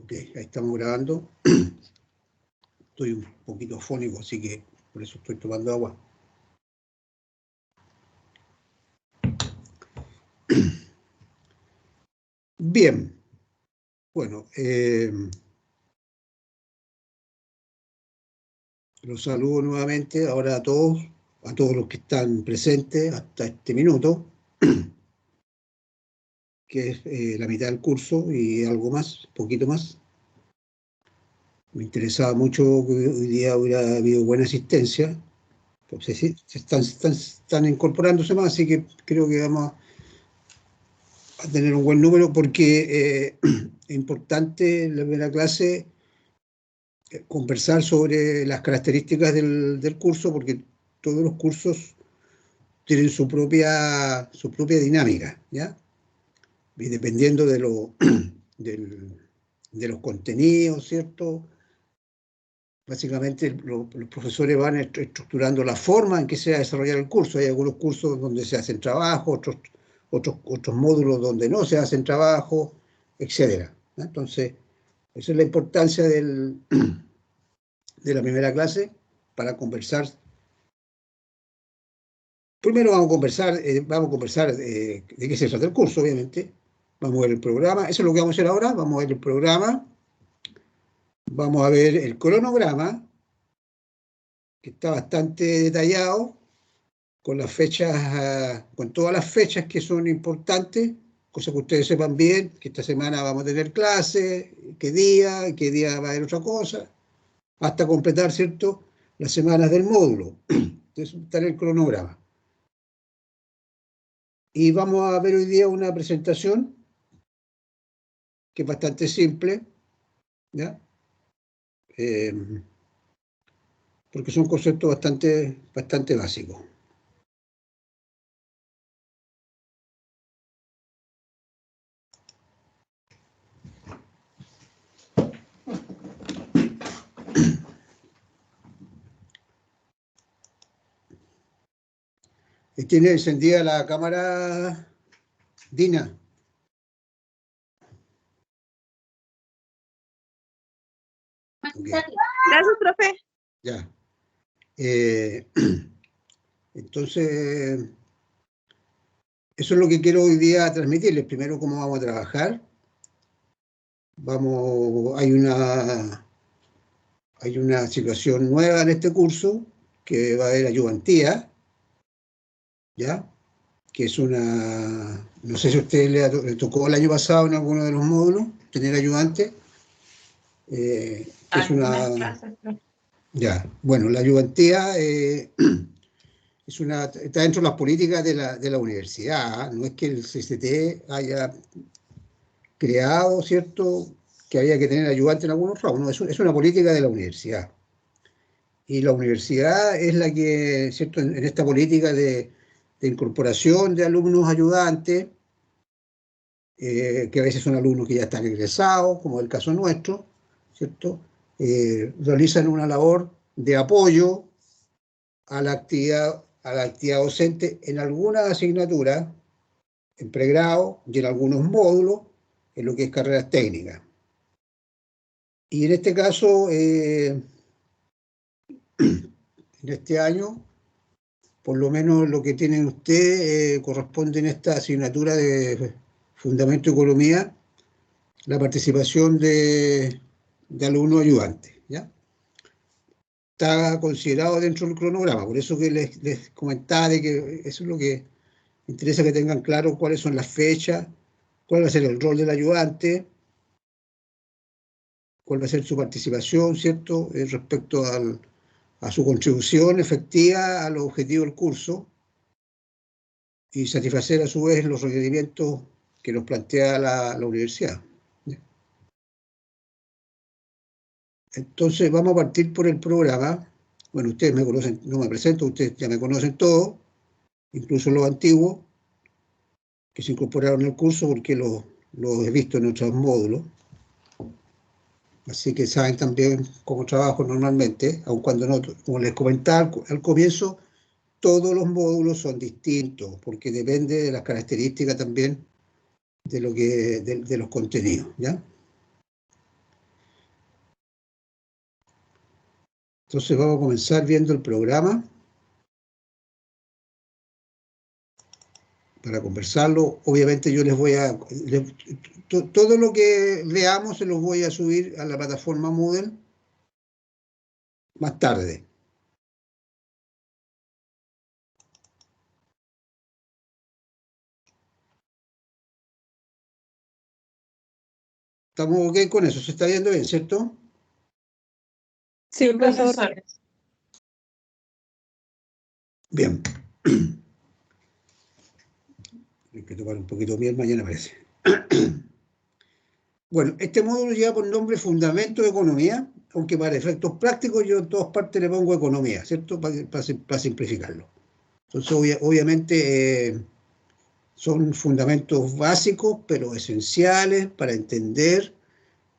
Ok, ahí estamos grabando. Estoy un poquito afónico, así que por eso estoy tomando agua. Bien, bueno, los saludo nuevamente ahora a todos los que están presentes hasta este minuto, que es la mitad del curso y algo más, poquito más. Me interesaba mucho que hoy día hubiera habido buena asistencia. Entonces, sí, están incorporándose más, así que creo que vamos a tener un buen número porque es importante en la primera clase conversar sobre las características del curso, porque todos los cursos tienen su propia dinámica, ¿ya? Y dependiendo de los contenidos, ¿cierto? Básicamente los profesores van estructurando la forma en que se va a desarrollar el curso. Hay algunos cursos donde se hacen trabajos, otros módulos donde no se hacen trabajos, etc. Entonces, esa es la importancia de la primera clase para conversar. Primero vamos a conversar de qué se trata el curso, obviamente. Vamos a ver el programa. Eso es lo que vamos a hacer ahora. Vamos a ver el programa. Vamos a ver el cronograma, que está bastante detallado, con las fechas, con todas las fechas que son importantes, cosas que ustedes sepan bien, que esta semana vamos a tener clase, qué día va a haber otra cosa, hasta completar, ¿cierto?, las semanas del módulo. Entonces está en el cronograma. Y vamos a ver hoy día una presentación que es bastante simple, ¿ya? Porque son conceptos bastante básicos. ¿Tiene encendida la cámara, Dina? Okay. Gracias, profe. Ya. Entonces, eso es lo que quiero hoy día transmitirles. Primero, cómo vamos a trabajar. Hay una situación nueva en este curso, que va a haber ayudantía, ¿ya? Que es no sé si a usted le tocó el año pasado en alguno de los módulos tener ayudante. Es una... Ya, bueno, la ayudantía está dentro de las políticas de la universidad. No es que el CCT haya creado, ¿cierto?, que había que tener ayudante en algunos ramos. No, es una política de la universidad. Y la universidad es la que, ¿cierto?, en esta política de incorporación de alumnos ayudantes, que a veces son alumnos que ya están egresados, como es el caso nuestro, ¿cierto?, realizan una labor de apoyo a la actividad docente en algunas asignaturas, en pregrado y en algunos módulos, en lo que es carreras técnicas. Y en este caso, en este año, por lo menos lo que tienen ustedes corresponde en esta asignatura de Fundamento de Economía, la participación de alumnos ayudantes, ¿ya? Está considerado dentro del cronograma, por eso que les comentaba de que eso es lo que me interesa, que tengan claro cuáles son las fechas, cuál va a ser el rol del ayudante, cuál va a ser su participación, ¿cierto?, respecto a su contribución efectiva a los objetivos del curso, y satisfacer a su vez los requerimientos que nos plantea la universidad. Entonces vamos a partir por el programa. Bueno, ustedes me conocen, no me presento, ustedes ya me conocen todos, incluso los antiguos, que se incorporaron al curso porque los he visto en otros módulos. Así que saben también cómo trabajo normalmente, aun cuando no, como les comentaba al comienzo, todos los módulos son distintos, porque depende de las características también de los contenidos, ¿ya? Entonces vamos a comenzar viendo el programa para conversarlo. Obviamente yo les voy a... todo lo que veamos se los voy a subir a la plataforma Moodle más tarde. ¿Estamos ok con eso? ¿Se está viendo bien, cierto? Sí, profesor. Bien. Hay que tomar un poquito de miel mañana, parece. Bueno, este módulo lleva por nombre Fundamento de Economía, aunque para efectos prácticos yo en todas partes le pongo Economía, ¿cierto? Para simplificarlo. Entonces, obviamente, son fundamentos básicos, pero esenciales para entender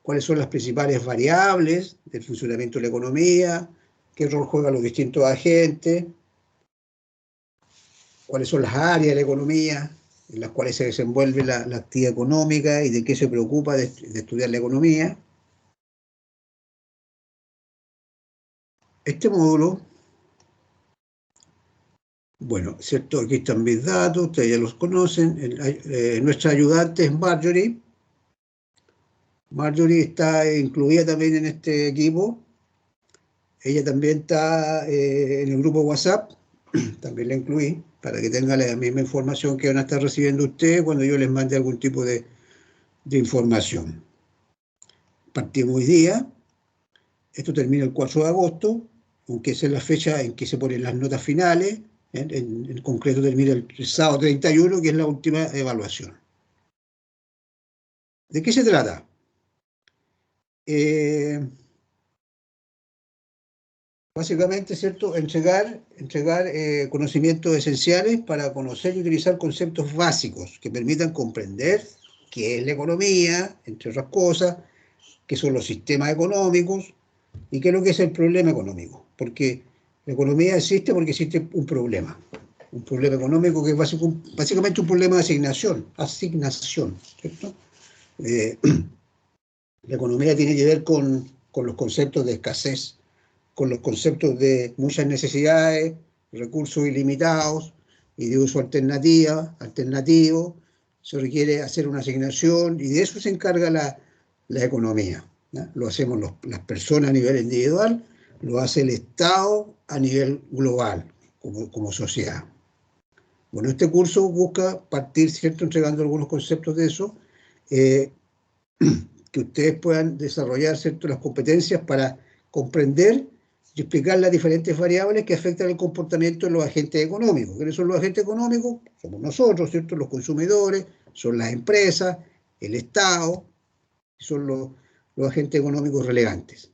cuáles son las principales variables del funcionamiento de la economía, qué rol juegan los distintos agentes, cuáles son las áreas de la economía en las cuales se desenvuelve la actividad económica y de qué se preocupa de estudiar la economía. Este módulo, bueno, cierto, aquí están mis datos, ustedes ya los conocen. Nuestra ayudante es Marjorie. Marjorie está incluida también en este equipo. Ella también está en el grupo WhatsApp, también la incluí, para que tengan la misma información que van a estar recibiendo ustedes cuando yo les mande algún tipo de información. Partimos hoy día, esto termina el 4 de agosto, aunque esa es la fecha en que se ponen las notas finales, en concreto termina el sábado 31, que es la última evaluación. ¿De qué se trata? Básicamente, ¿cierto? Entregar conocimientos esenciales para conocer y utilizar conceptos básicos que permitan comprender qué es la economía, entre otras cosas, qué son los sistemas económicos y qué es lo que es el problema económico. Porque la economía existe porque existe un problema económico que es básicamente un problema de asignación, ¿cierto? La economía tiene que ver con los conceptos de escasez, con los conceptos de muchas necesidades, recursos ilimitados y de uso alternativo. Se requiere hacer una asignación y de eso se encarga la economía, ¿no? Lo hacemos las personas a nivel individual, lo hace el Estado a nivel global, como sociedad. Bueno, este curso busca partir, ¿cierto?, entregando algunos conceptos de eso, que ustedes puedan desarrollar, ¿cierto?, las competencias para comprender y explicar las diferentes variables que afectan el comportamiento de los agentes económicos. ¿Quiénes son los agentes económicos? Somos nosotros, ¿cierto?, los consumidores, son las empresas, el Estado, son los agentes económicos relevantes.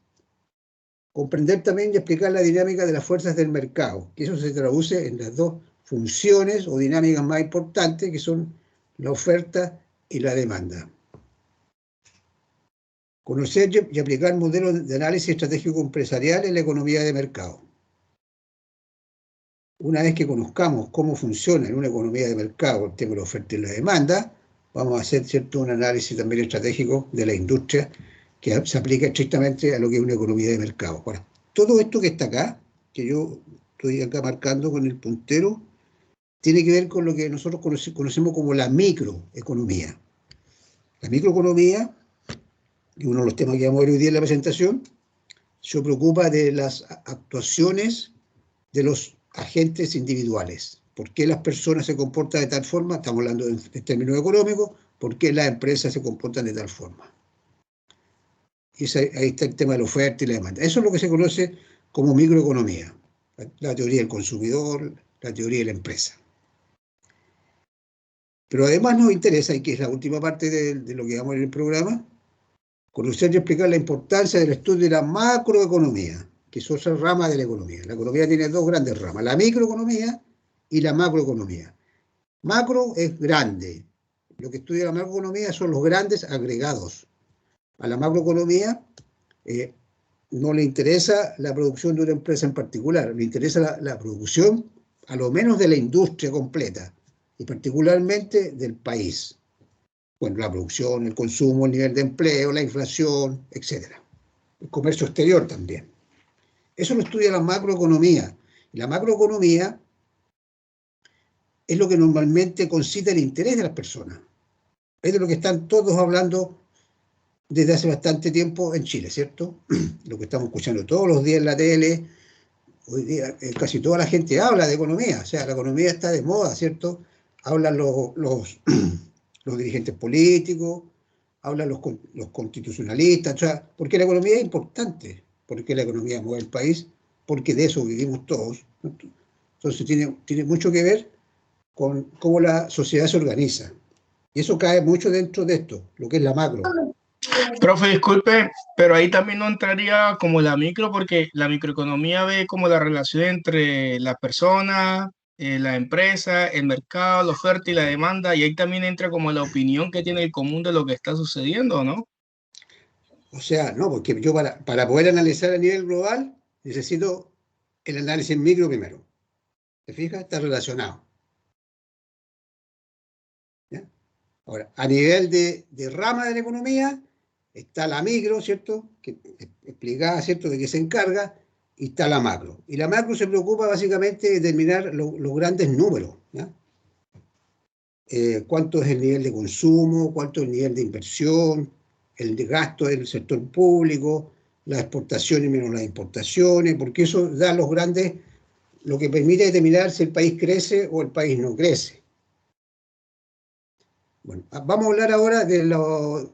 Comprender también y explicar la dinámica de las fuerzas del mercado, que eso se traduce en las dos funciones o dinámicas más importantes, que son la oferta y la demanda. Conocer y aplicar modelos de análisis estratégico empresarial en la economía de mercado. Una vez que conozcamos cómo funciona en una economía de mercado el tema de la oferta y la demanda, vamos a hacer, ¿cierto?, un análisis también estratégico de la industria que se aplica estrictamente a lo que es una economía de mercado. Ahora, todo esto que está acá, que yo estoy acá marcando con el puntero, tiene que ver con lo que nosotros conocemos como la microeconomía. La microeconomía, y uno de los temas que vamos a ver hoy día en la presentación, se preocupa de las actuaciones de los agentes individuales. ¿Por qué las personas se comportan de tal forma? Estamos hablando en términos económicos. ¿Por qué las empresas se comportan de tal forma? Y ahí está el tema de la oferta y la demanda. Eso es lo que se conoce como microeconomía. La teoría del consumidor, la teoría de la empresa. Pero además nos interesa, y que es la última parte de lo que vamos a ver en el programa, conocer y explicar la importancia del estudio de la macroeconomía, que es otra rama de la economía. La economía tiene dos grandes ramas, la microeconomía y la macroeconomía. Macro es grande. Lo que estudia la macroeconomía son los grandes agregados. A la macroeconomía no le interesa la producción de una empresa en particular, le interesa la producción, a lo menos de la industria completa, y particularmente del país. Bueno, la producción, el consumo, el nivel de empleo, la inflación, etc. El comercio exterior también. Eso lo estudia la macroeconomía. La macroeconomía es lo que normalmente concita el interés de las personas. Es de lo que están todos hablando desde hace bastante tiempo en Chile, ¿cierto? Lo que estamos escuchando todos los días en la tele. Hoy día casi toda la gente habla de economía, o sea, la economía está de moda, ¿cierto? Hablan los dirigentes políticos, hablan los constitucionalistas, o sea, porque la economía es importante, porque la economía mueve el país, porque de eso vivimos todos. Entonces tiene mucho que ver con cómo la sociedad se organiza. Y eso cae mucho dentro de esto, lo que es la macro. Profe, disculpe, pero ahí también no entraría como la micro, porque la microeconomía ve como la relación entre las personas, la empresa, el mercado, la oferta y la demanda, y ahí también entra como la opinión que tiene el común de lo que está sucediendo, ¿no? O sea, no, porque yo para poder analizar a nivel global necesito el análisis micro primero. ¿Te fijas? Está relacionado. ¿Ya? Ahora, a nivel de rama de la economía, está la micro, ¿cierto? Que explicada, ¿cierto? De qué se encarga, y está la macro. Y la macro se preocupa básicamente de determinar los grandes números, ¿ya? Cuánto es el nivel de consumo, cuánto es el nivel de inversión, el de gasto del sector público, las exportaciones menos las importaciones, porque eso da los grandes, lo que permite determinar si el país crece o el país no crece. Bueno, vamos a hablar ahora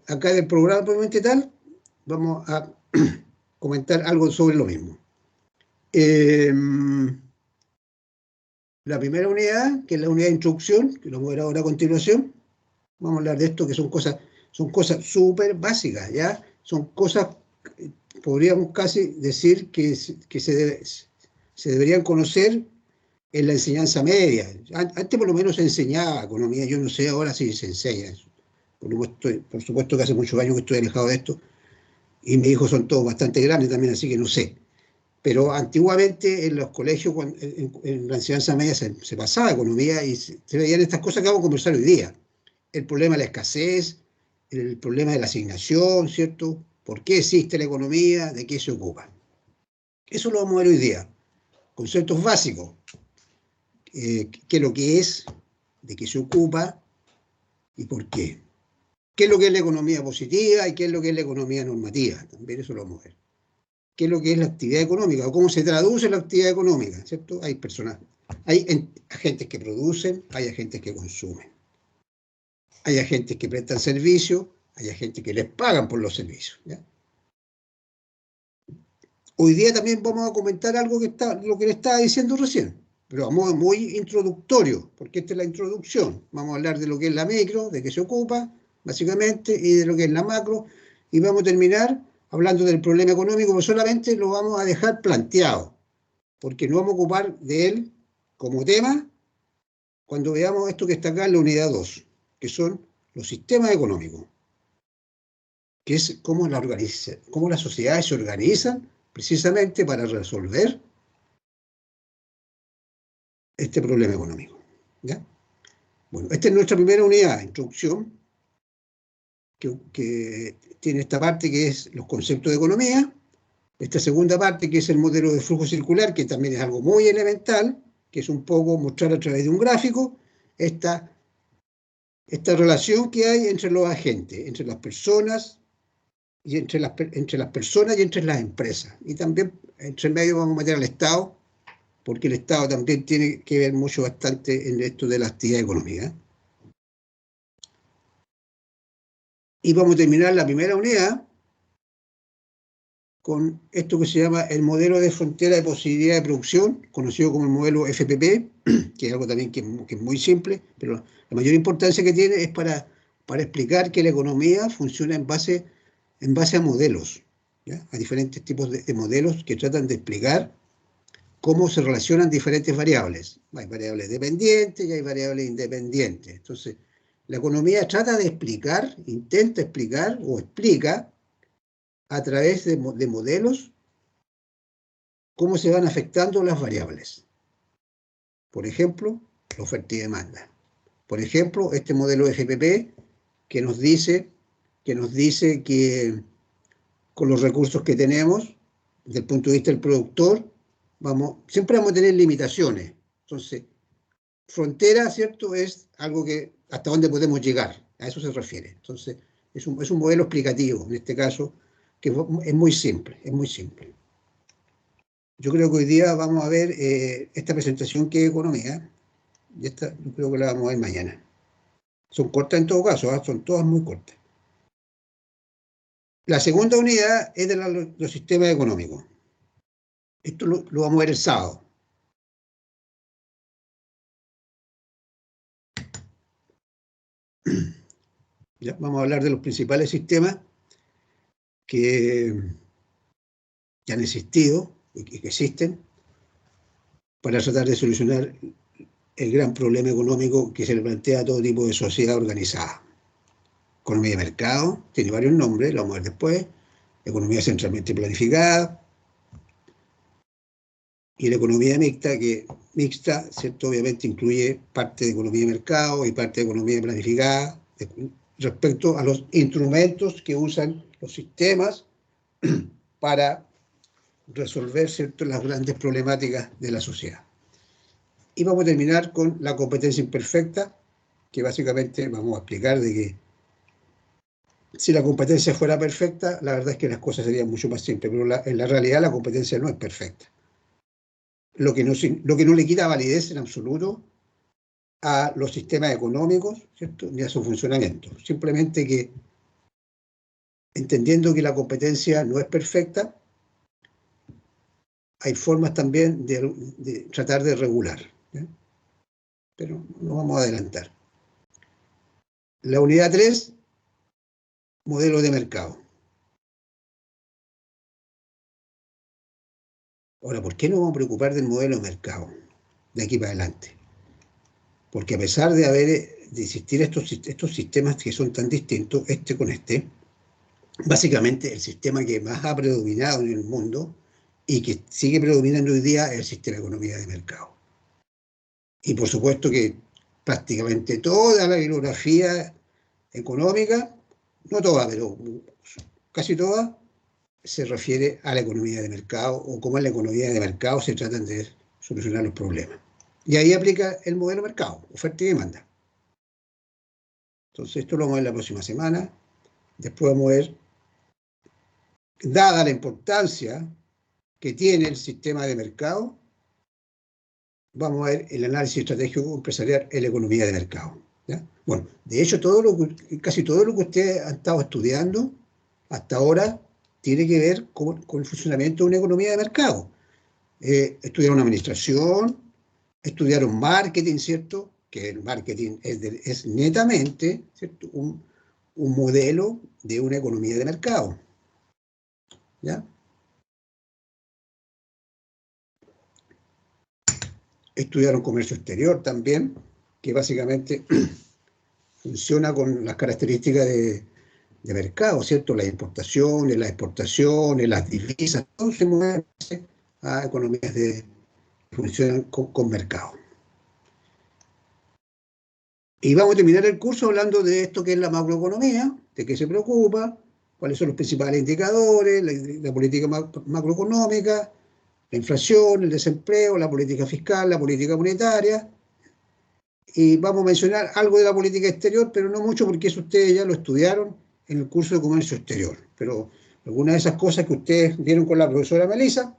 acá del programa propiamente tal, vamos a comentar algo sobre lo mismo. La primera unidad, que es la unidad de introducción, que lo vamos a ver ahora a continuación, vamos a hablar de esto, que son cosas súper básicas, ¿ya? Son cosas, podríamos casi decir que se deberían conocer en la enseñanza media. Antes por lo menos se enseñaba economía, yo no sé ahora si se enseña eso. Por supuesto que hace muchos años que estoy alejado de esto, y mis hijos son todos bastante grandes también, así que no sé. Pero antiguamente en los colegios, en la enseñanza media se pasaba economía y se veían estas cosas que vamos a conversar hoy día. El problema de la escasez, el problema de la asignación, ¿cierto? ¿Por qué existe la economía? ¿De qué se ocupa? Eso lo vamos a ver hoy día. Conceptos básicos. ¿Qué es lo que es? ¿De qué se ocupa? ¿Y por qué? ¿Qué es lo que es la economía positiva y qué es lo que es la economía normativa? También eso lo vamos a ver. ¿Qué es lo que es la actividad económica? ¿O cómo se traduce la actividad económica? ¿Cierto? Hay personas, hay agentes que producen, hay agentes que consumen. Hay agentes que prestan servicios, hay agentes que les pagan por los servicios, ¿ya? Hoy día también vamos a comentar algo lo que le estaba diciendo recién, pero a modo muy introductorio, porque esta es la introducción. Vamos a hablar de lo que es la micro, de qué se ocupa, básicamente, y de lo que es la macro, y vamos a terminar hablando del problema económico, pero solamente lo vamos a dejar planteado, porque no vamos a ocupar de él como tema cuando veamos esto que está acá en la unidad 2, que son los sistemas económicos, que es cómo las sociedades se organizan precisamente para resolver este problema económico, ¿ya? Bueno, esta es nuestra primera unidad, introducción, que tiene esta parte que es los conceptos de economía, esta segunda parte que es el modelo de flujo circular, que también es algo muy elemental, que es un poco mostrar a través de un gráfico esta relación que hay entre los agentes, entre las personas, y entre las personas y entre las empresas. Y también entre medio vamos a meter al Estado, porque el Estado también tiene que ver mucho bastante en esto de la actividad económica. Y vamos a terminar la primera unidad con esto que se llama el modelo de frontera de posibilidad de producción, conocido como el modelo FPP, que es algo también que es muy simple, pero la mayor importancia que tiene es para explicar que la economía funciona en base a modelos, ¿ya? A diferentes tipos de modelos que tratan de explicar cómo se relacionan diferentes variables. Hay variables dependientes y hay variables independientes. Entonces, la economía trata de explicar, intenta explicar o explica a través de modelos cómo se van afectando las variables. Por ejemplo, la oferta y demanda. Por ejemplo, este modelo FPP que nos dice que con los recursos que tenemos desde el punto de vista del productor, siempre vamos a tener limitaciones. Entonces, frontera, ¿cierto?, es algo que hasta dónde podemos llegar, a eso se refiere. Entonces, es un modelo explicativo, en este caso, que es muy simple, es muy simple. Yo creo que hoy día vamos a ver esta presentación que es economía, y esta yo creo que la vamos a ver mañana. Son cortas en todo caso, son todas muy cortas. La segunda unidad es de los sistemas económicos. Esto lo vamos a ver el sábado. ¿Ya? Vamos a hablar de los principales sistemas que han existido y que existen para tratar de solucionar el gran problema económico que se le plantea a todo tipo de sociedad organizada. Economía de mercado, tiene varios nombres, lo vamos a ver después. Economía centralmente planificada. Y la economía mixta, ¿cierto? Obviamente incluye parte de economía de mercado y parte de economía planificada respecto a los instrumentos que usan los sistemas para resolver, ¿cierto?, las grandes problemáticas de la sociedad. Y vamos a terminar con la competencia imperfecta, que básicamente vamos a explicar de que si la competencia fuera perfecta, la verdad es que las cosas serían mucho más simples, pero en la realidad la competencia no es perfecta. Lo que no le quita validez en absoluto a los sistemas económicos, ¿cierto?, ni a su funcionamiento. Simplemente que, entendiendo que la competencia no es perfecta, hay formas también de tratar de regular, ¿ya? Pero no vamos a adelantar. La unidad 3, modelo de mercado. Ahora, ¿por qué nos vamos a preocupar del modelo de mercado de aquí para adelante? Porque a pesar de existir estos sistemas que son tan distintos, con básicamente el sistema que más ha predominado en el mundo y que sigue predominando hoy día es el sistema de economía de mercado. Y por supuesto que prácticamente toda la bibliografía económica, no toda, pero casi toda, se refiere a la economía de mercado o cómo en la economía de mercado se tratan de solucionar los problemas. Y ahí aplica el modelo de mercado, oferta y demanda. Entonces esto lo vamos a ver la próxima semana. Después vamos a ver, dada la importancia que tiene el sistema de mercado, vamos a ver el análisis estratégico empresarial en la economía de mercado, ¿ya? Bueno, de hecho, casi todo lo que ustedes han estado estudiando hasta ahora tiene que ver con el funcionamiento de una economía de mercado. Estudiaron administración, estudiaron marketing, ¿cierto? Que el marketing es netamente, ¿cierto?, un modelo de una economía de mercado, ¿ya? Estudiaron comercio exterior también, que básicamente funciona con las características de mercado, ¿cierto? Las importaciones, las exportaciones, las divisas, todo se mueve a economías que funcionan con mercado. Y vamos a terminar el curso hablando de esto que es la macroeconomía, de qué se preocupa, cuáles son los principales indicadores, la política macroeconómica, la inflación, el desempleo, la política fiscal, la política monetaria. Y vamos a mencionar algo de la política exterior, pero no mucho porque eso ustedes ya lo estudiaron en el curso de comercio exterior. Pero algunas de esas cosas que ustedes vieron con la profesora Melissa,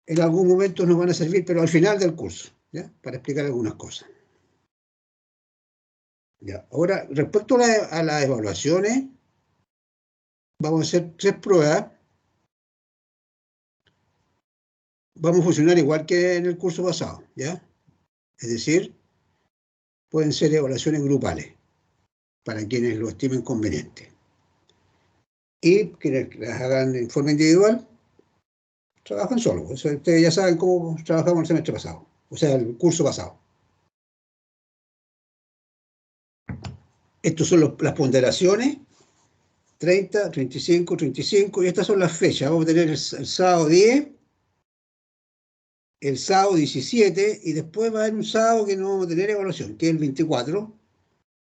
en algún momento nos van a servir, pero al final del curso, ¿ya?, para explicar algunas cosas. Ya. Ahora, respecto a las evaluaciones, vamos a hacer 3 pruebas. Vamos a funcionar igual que en el curso pasado, ¿ya? Es decir, pueden ser evaluaciones grupales, para quienes lo estimen conveniente. Y quienes las hagan en forma individual, trabajan solos. O sea, ustedes ya saben cómo trabajamos el semestre pasado, o sea, el curso pasado. Estas son las ponderaciones, 30, 35, 35, y estas son las fechas. Vamos a tener el sábado 10, el sábado 17, y después va a haber un sábado que no vamos a tener evaluación, que es el 24,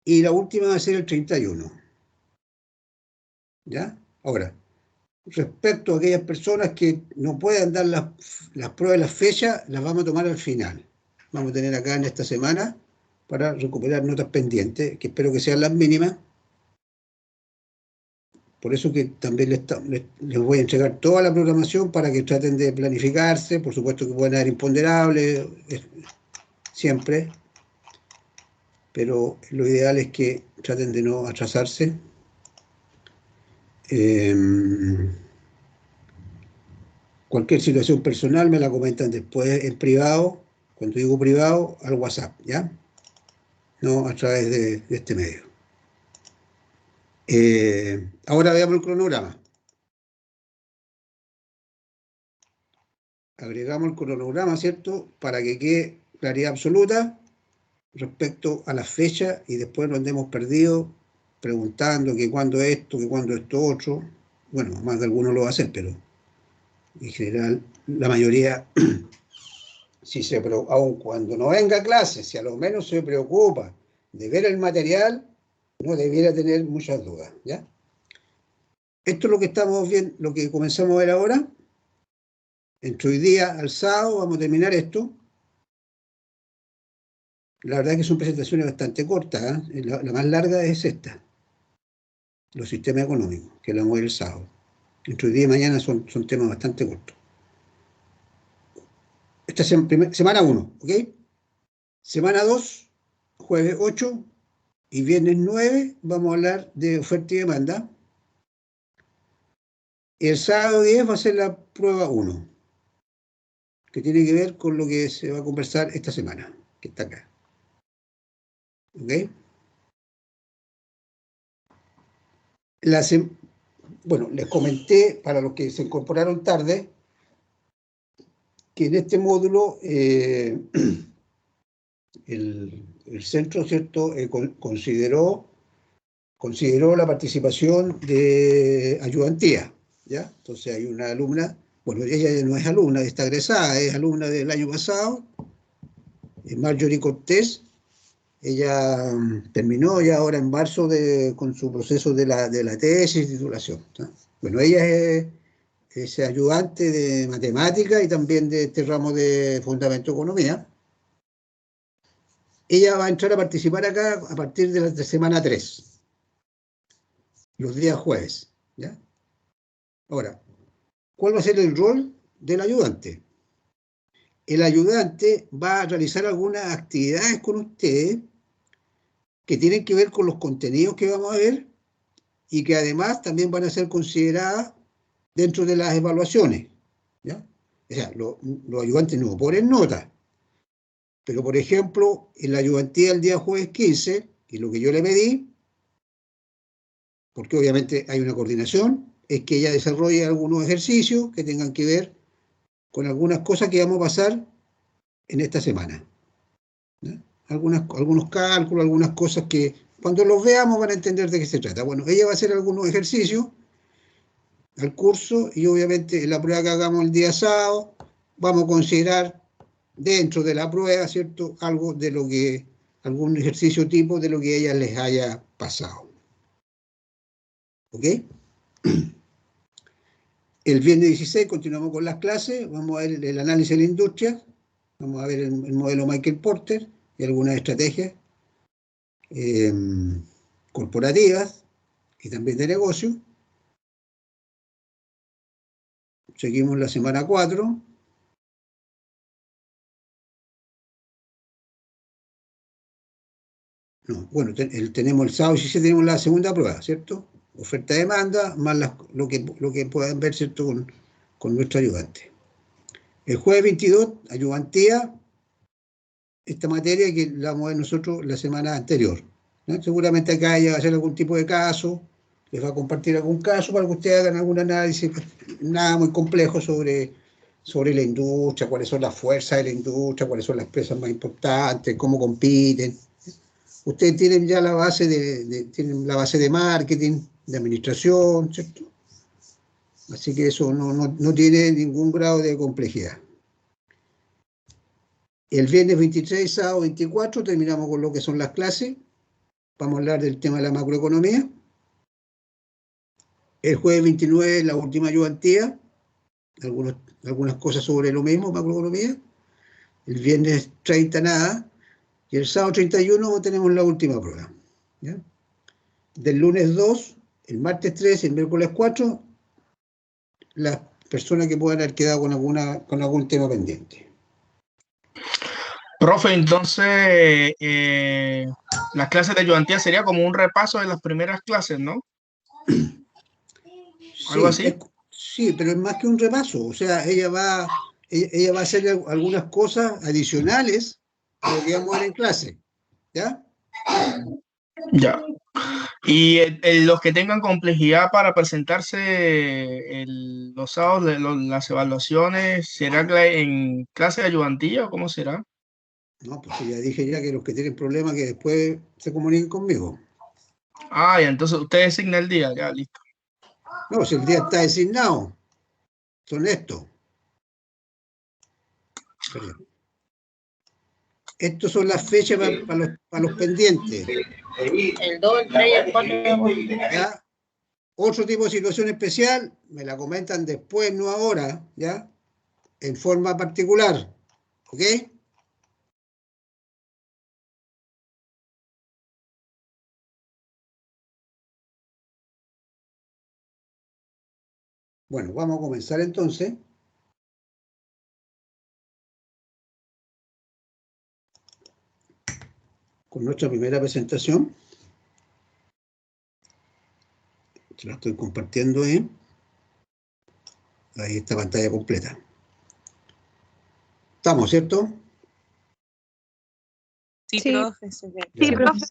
y la última va a ser el 31. ¿Ya? Ahora, respecto a aquellas personas que no puedan dar las pruebas de las fechas, las vamos a tomar al final. Vamos a tener acá en esta semana para recuperar notas pendientes, que espero que sean las mínimas. Por eso que también les voy a entregar toda la programación para que traten de planificarse. Por supuesto que pueden haber imponderables, siempre, pero lo ideal es que traten de no atrasarse. Cualquier situación personal me la comentan después en privado, cuando digo privado, al WhatsApp, ¿ya? No a través de este medio. Ahora veamos el cronograma. Agregamos el cronograma, ¿cierto? Para que quede claridad absoluta respecto a las fechas y después no andemos perdidos preguntando que cuándo esto, que cuándo esto otro. Bueno, más de algunos lo va a hacer, pero en general la mayoría, aun cuando no venga a clase, si a lo menos se preocupa de ver el material, no debiera tener muchas dudas, ¿ya? Esto es lo que estamos viendo, lo que comenzamos a ver ahora. Entre hoy día al sábado vamos a terminar esto. La verdad es que son presentaciones bastante cortas, ¿eh? La más larga es esta, los sistemas económicos, que la vamos a ver el sábado. Entre hoy día y mañana son temas bastante cortos. Esta semana 1, ¿ok? Semana 2, jueves 8 y viernes 9, vamos a hablar de oferta y demanda. Y el sábado 10 va a ser la prueba 1, que tiene que ver con lo que se va a conversar esta semana, que está acá. ¿Ok? Bueno, les comenté, para los que se incorporaron tarde, que en este módulo el centro, ¿cierto?, consideró la participación de ayudantía, ¿ya? Entonces hay una alumna, bueno, ella no es alumna, está egresada, es alumna del año pasado, Marjorie Cortés. Ella terminó ya ahora en marzo con su proceso de la tesis y titulación, ¿no? Bueno, ella es ayudante de matemática y también de este ramo de Fundamento de Economía. Ella va a entrar a participar acá a partir de la semana 3, los días jueves, ¿ya? Ahora, ¿cuál va a ser el rol del ayudante? El ayudante va a realizar algunas actividades con ustedes que tienen que ver con los contenidos que vamos a ver y que además también van a ser consideradas dentro de las evaluaciones, ¿ya? O sea, los ayudantes no ponen nota, pero por ejemplo, en la ayudantía el día jueves 15, y lo que yo le pedí, porque obviamente hay una coordinación, es que ella desarrolle algunos ejercicios que tengan que ver con algunas cosas que vamos a pasar en esta semana, ¿ya? Algunos cálculos, algunas cosas que cuando los veamos van a entender de qué se trata. Bueno, ella va a hacer algunos ejercicios al curso y obviamente en la prueba que hagamos el día sábado vamos a considerar dentro de la prueba, ¿cierto?, algo de lo que, algún ejercicio tipo de lo que a ellas les haya pasado. ¿Ok? El viernes 16 continuamos con las clases, vamos a ver el análisis de la industria, vamos a ver el modelo Michael Porter y algunas estrategias corporativas y también de negocio. Seguimos la semana 4. No, bueno, tenemos el sábado 17, tenemos la segunda prueba, ¿cierto? Oferta-demanda, más lo que puedan ver, ¿cierto?, con nuestro ayudante. El jueves 22, ayudantía, esta materia que la vamos a ver nosotros la semana anterior, ¿no? Seguramente acá ella va a hacer algún tipo de caso, les va a compartir algún caso para que ustedes hagan algún análisis, nada muy complejo sobre la industria, cuáles son las fuerzas de la industria, cuáles son las empresas más importantes, cómo compiten. Ustedes tienen ya la base tienen la base de marketing, de administración, ¿cierto? Así que eso no tiene ningún grado de complejidad. El viernes 23, sábado 24, terminamos con lo que son las clases. Vamos a hablar del tema de la macroeconomía. El jueves 29 la última ayudantía, algunas cosas sobre lo mismo, macroeconomía. El viernes 30 nada, y el sábado 31 tenemos la última prueba. ¿Ya? Del lunes 2, el martes 3 y el miércoles 4, las personas que puedan haber quedado con algún tema pendiente. Profe, entonces las clases de ayudantía sería como un repaso de las primeras clases, ¿no? ¿Algo así? Sí, pero es más que un repaso. O sea, ella va a hacer algunas cosas adicionales a lo que vamos a ver en clase. ¿Ya? Ya. Y los que tengan complejidad para presentarse los sábados, las evaluaciones, ¿será en clase de ayudantía o cómo será? No, pues ya dije ya que los que tienen problemas que después se comuniquen conmigo. Ah, ya, entonces usted designa el día, ya, listo. No, si el día está designado, son estos. Perdón. Estos son las fechas para los pendientes. El 2, el 3 y el 4 de agosto. ¿Ya? Otro tipo de situación especial, me la comentan después, no ahora, ¿ya? En forma particular, ¿ok? Bueno, vamos a comenzar entonces. Con nuestra primera presentación. Se la estoy compartiendo ahí esta pantalla completa. ¿Estamos, cierto? Sí, profe. Sí, profe.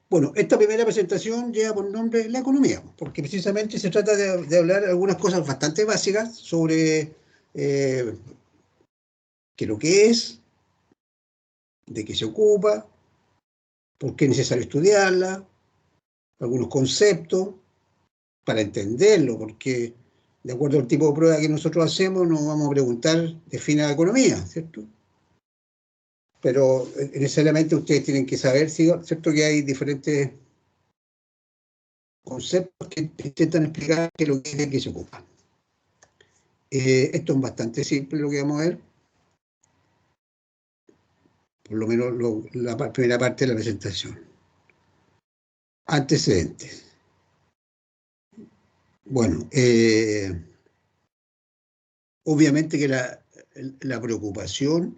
Bueno, esta primera presentación lleva por nombre la economía, porque precisamente se trata de hablar algunas cosas bastante básicas sobre qué es lo que es, de qué se ocupa, por qué es necesario estudiarla, algunos conceptos para entenderlo, porque de acuerdo al tipo de prueba que nosotros hacemos, nos vamos a preguntar, define la economía, ¿cierto? Pero necesariamente ustedes tienen que saber, ¿cierto?, que hay diferentes conceptos que intentan explicar qué es lo que es de qué se ocupa. Esto es bastante simple lo que vamos a ver. Por lo menos la primera parte de la presentación. Antecedentes. Bueno, obviamente que la preocupación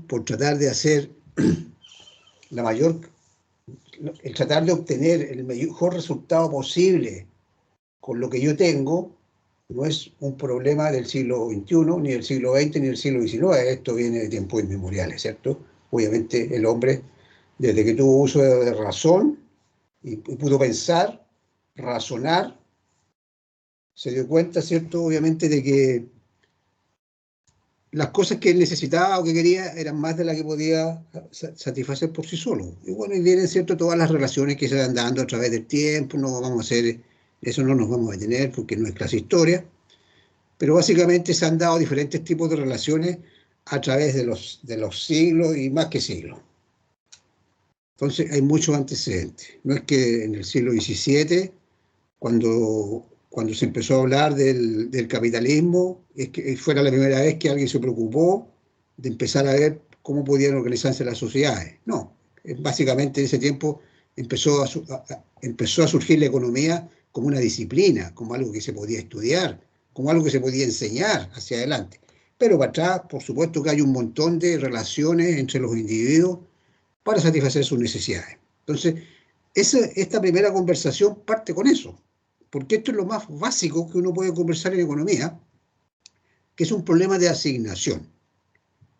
por tratar de hacer el tratar de obtener el mejor resultado posible con lo que yo tengo, no es un problema del siglo XXI, ni del siglo XX, ni del siglo XIX. Esto viene de tiempos inmemoriales, ¿cierto? Obviamente el hombre, desde que tuvo uso de razón y pudo pensar, razonar, se dio cuenta, ¿cierto?, obviamente, de que las cosas que él necesitaba o que quería eran más de las que podía satisfacer por sí solo. Y bueno, y vienen, ¿cierto?, todas las relaciones que se van dando a través del tiempo. No vamos a hacer, eso no nos vamos a detener porque no es clase historia, pero básicamente se han dado diferentes tipos de relaciones a través de los siglos y más que siglos. Entonces hay muchos antecedentes. No es que en el siglo XVII, cuando se empezó a hablar del capitalismo, es que fuera la primera vez que alguien se preocupó de empezar a ver cómo podían organizarse las sociedades. No, básicamente en ese tiempo empezó a surgir la economía como una disciplina, como algo que se podía estudiar, como algo que se podía enseñar hacia adelante. Pero para atrás, por supuesto que hay un montón de relaciones entre los individuos para satisfacer sus necesidades. Entonces, esta primera conversación parte con eso, porque esto es lo más básico que uno puede conversar en economía, que es un problema de asignación.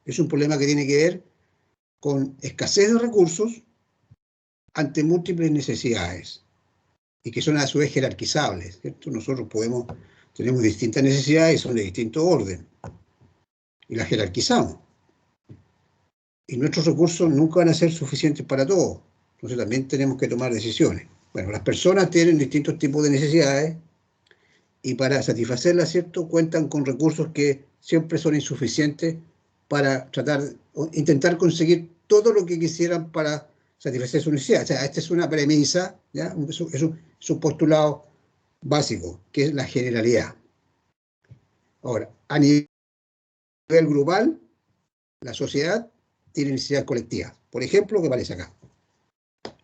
Es un problema que tiene que ver con escasez de recursos ante múltiples necesidades y que son a su vez jerarquizables, ¿cierto? Nosotros tenemos distintas necesidades y son de distinto orden y las jerarquizamos. Y nuestros recursos nunca van a ser suficientes para todos. Entonces también tenemos que tomar decisiones. Bueno, las personas tienen distintos tipos de necesidades y para satisfacerlas, ¿cierto?, cuentan con recursos que siempre son insuficientes para intentar conseguir todo lo que quisieran para satisfacer sus necesidades. O sea, esta es una premisa, ¿ya? Es un postulado básico, que es la generalidad. Ahora, a nivel grupal, la sociedad tiene necesidades colectivas. Por ejemplo, ¿qué aparece acá?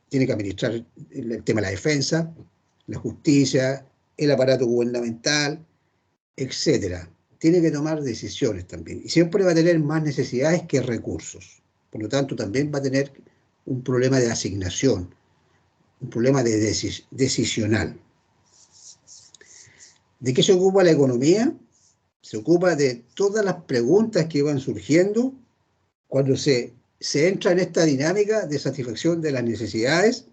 Tiene que administrar el tema de la defensa, la justicia, el aparato gubernamental, etcétera. Tiene que tomar decisiones también. Y siempre va a tener más necesidades que recursos. Por lo tanto, también va a tener un problema de asignación, un problema de decisional. ¿De qué se ocupa la economía? Se ocupa de todas las preguntas que van surgiendo cuando se entra en esta dinámica de satisfacción de las necesidades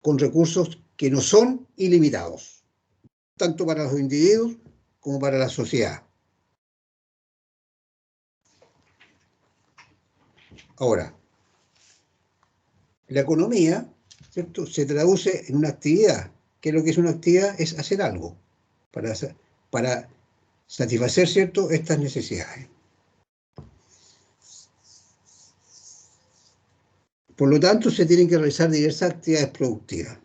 con recursos que no son ilimitados, tanto para los individuos como para la sociedad. Ahora, la economía, ¿cierto?, se traduce en una actividad. ¿Qué es lo que es una actividad? Es hacer algo para satisfacer, ¿cierto?, estas necesidades. Por lo tanto, se tienen que realizar diversas actividades productivas.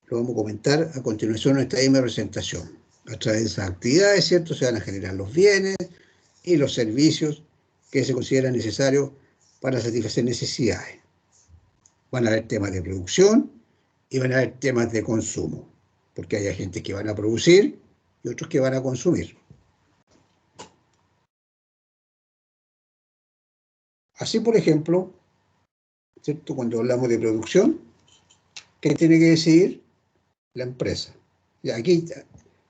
Lo vamos a comentar a continuación en esta misma presentación. A través de esas actividades, ¿cierto?, se van a generar los bienes y los servicios que se consideran necesarios para satisfacer necesidades. Van a haber temas de producción y van a haber temas de consumo, porque hay agentes que van a producir y otros que van a consumir. Así, por ejemplo, ¿cierto?, cuando hablamos de producción, ¿qué tiene que decidir? La empresa. Y aquí,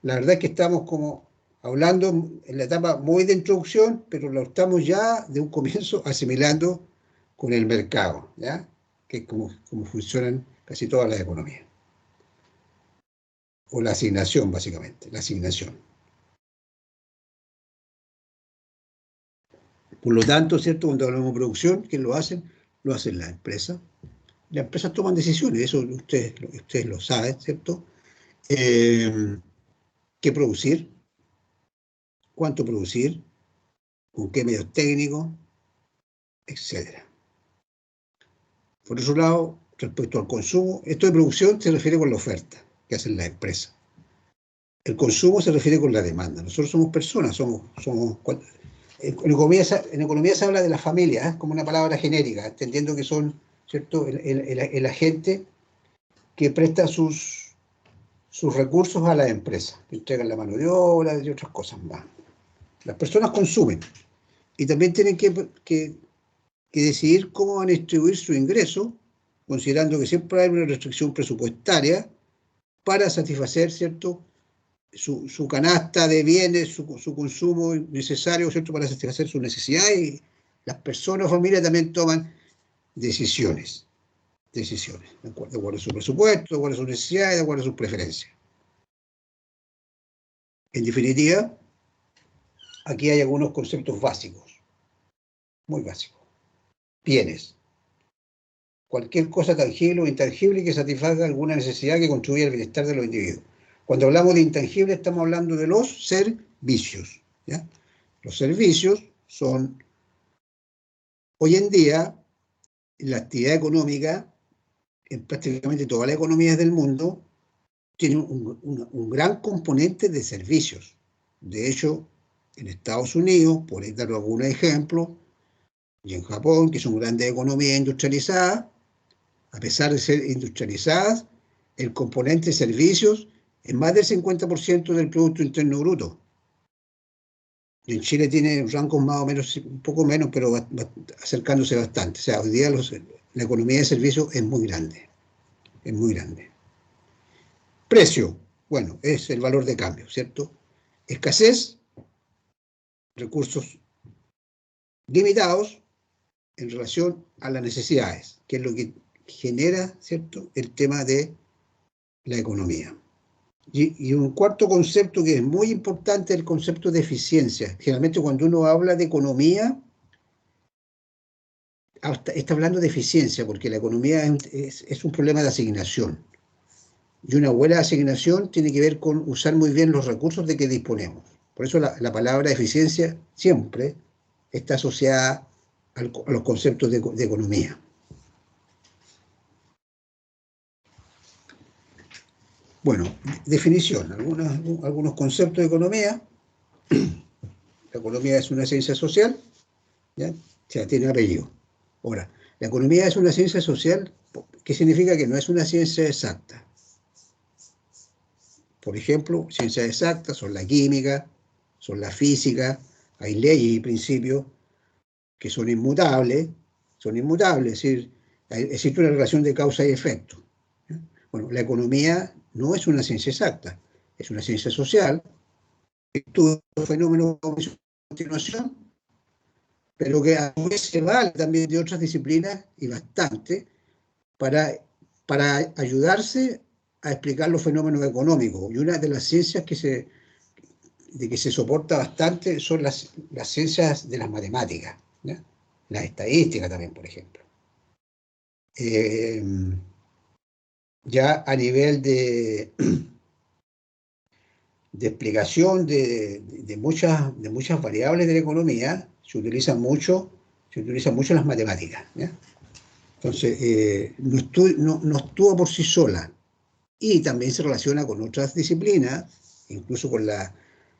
la verdad es que estamos como hablando en la etapa muy de introducción, pero lo estamos ya de un comienzo asimilando con el mercado, ¿ya?, que es como funcionan casi todas las economías. O la asignación, básicamente, la asignación. Por lo tanto, ¿cierto?, cuando hablamos de producción, ¿quién lo hacen? Lo hacen las empresas. Las empresas toman decisiones, eso ustedes lo saben, ¿cierto? ¿Qué producir? ¿Cuánto producir? ¿Con qué medios técnicos? Etcétera. Por otro lado, respecto al consumo, esto de producción se refiere con la oferta que hacen las empresas. El consumo se refiere con la demanda. Nosotros somos personas, en economía se habla de la familia, como una palabra genérica, entendiendo que son, ¿cierto?, el agente que presta sus recursos a la empresa, que entregan la mano de obra y otras cosas más. Las personas consumen y también tienen que decidir cómo van a distribuir su ingreso, considerando que siempre hay una restricción presupuestaria para satisfacer, ¿cierto?, su canasta de bienes, su consumo necesario, ¿cierto?, para satisfacer sus necesidades. Y las personas o familias también toman decisiones, de acuerdo a su presupuesto, de acuerdo a sus necesidades, de acuerdo a sus preferencias. En definitiva, aquí hay algunos conceptos básicos, muy básicos. Bienes. Cualquier cosa tangible o intangible que satisfaga alguna necesidad que contribuya al bienestar de los individuos. Cuando hablamos de intangible, estamos hablando de los servicios, ¿ya? Los servicios son, hoy en día, la actividad económica, en prácticamente todas las economías del mundo, tiene un gran componente de servicios. De hecho, en Estados Unidos, por dar algunos ejemplos, y en Japón, que son grandes economías industrializadas, a pesar de ser industrializadas, el componente de servicios es más del 50% del Producto Interno Bruto. Y en Chile tiene rangos más o menos, un poco menos, pero acercándose bastante. O sea, hoy día la economía de servicios es muy grande. Es muy grande. Precio, bueno, es el valor de cambio, ¿cierto? Escasez, recursos limitados en relación a las necesidades, que es lo que genera, ¿cierto?, el tema de la economía. Y un cuarto concepto que es muy importante es el concepto de eficiencia. Generalmente cuando uno habla de economía, está hablando de eficiencia, porque la economía es un problema de asignación. Y una buena asignación tiene que ver con usar muy bien los recursos de que disponemos. Por eso la palabra eficiencia siempre está asociada a los conceptos de economía. Bueno, definición, algunos conceptos de economía. La economía es una ciencia social, ¿ya? O sea, tiene apellido. Ahora, la economía es una ciencia social, ¿qué significa? Que no es una ciencia exacta. Por ejemplo, ciencias exactas son la química, son la física, hay leyes y principios que son inmutables, es decir, existe una relación de causa y efecto. Bueno, la economía no es una ciencia exacta, es una ciencia social, que estudia los fenómenos a continuación, pero que a su vez se vale también de otras disciplinas y bastante para ayudarse a explicar los fenómenos económicos. Y una de las ciencias que se soporta bastante son las ciencias de las matemáticas, ¿ya? La estadística también, por ejemplo. Ya a nivel de explicación de muchas variables de la economía, se utilizan mucho las matemáticas, ¿ya? Entonces, no actúa por sí sola, y también se relaciona con otras disciplinas, incluso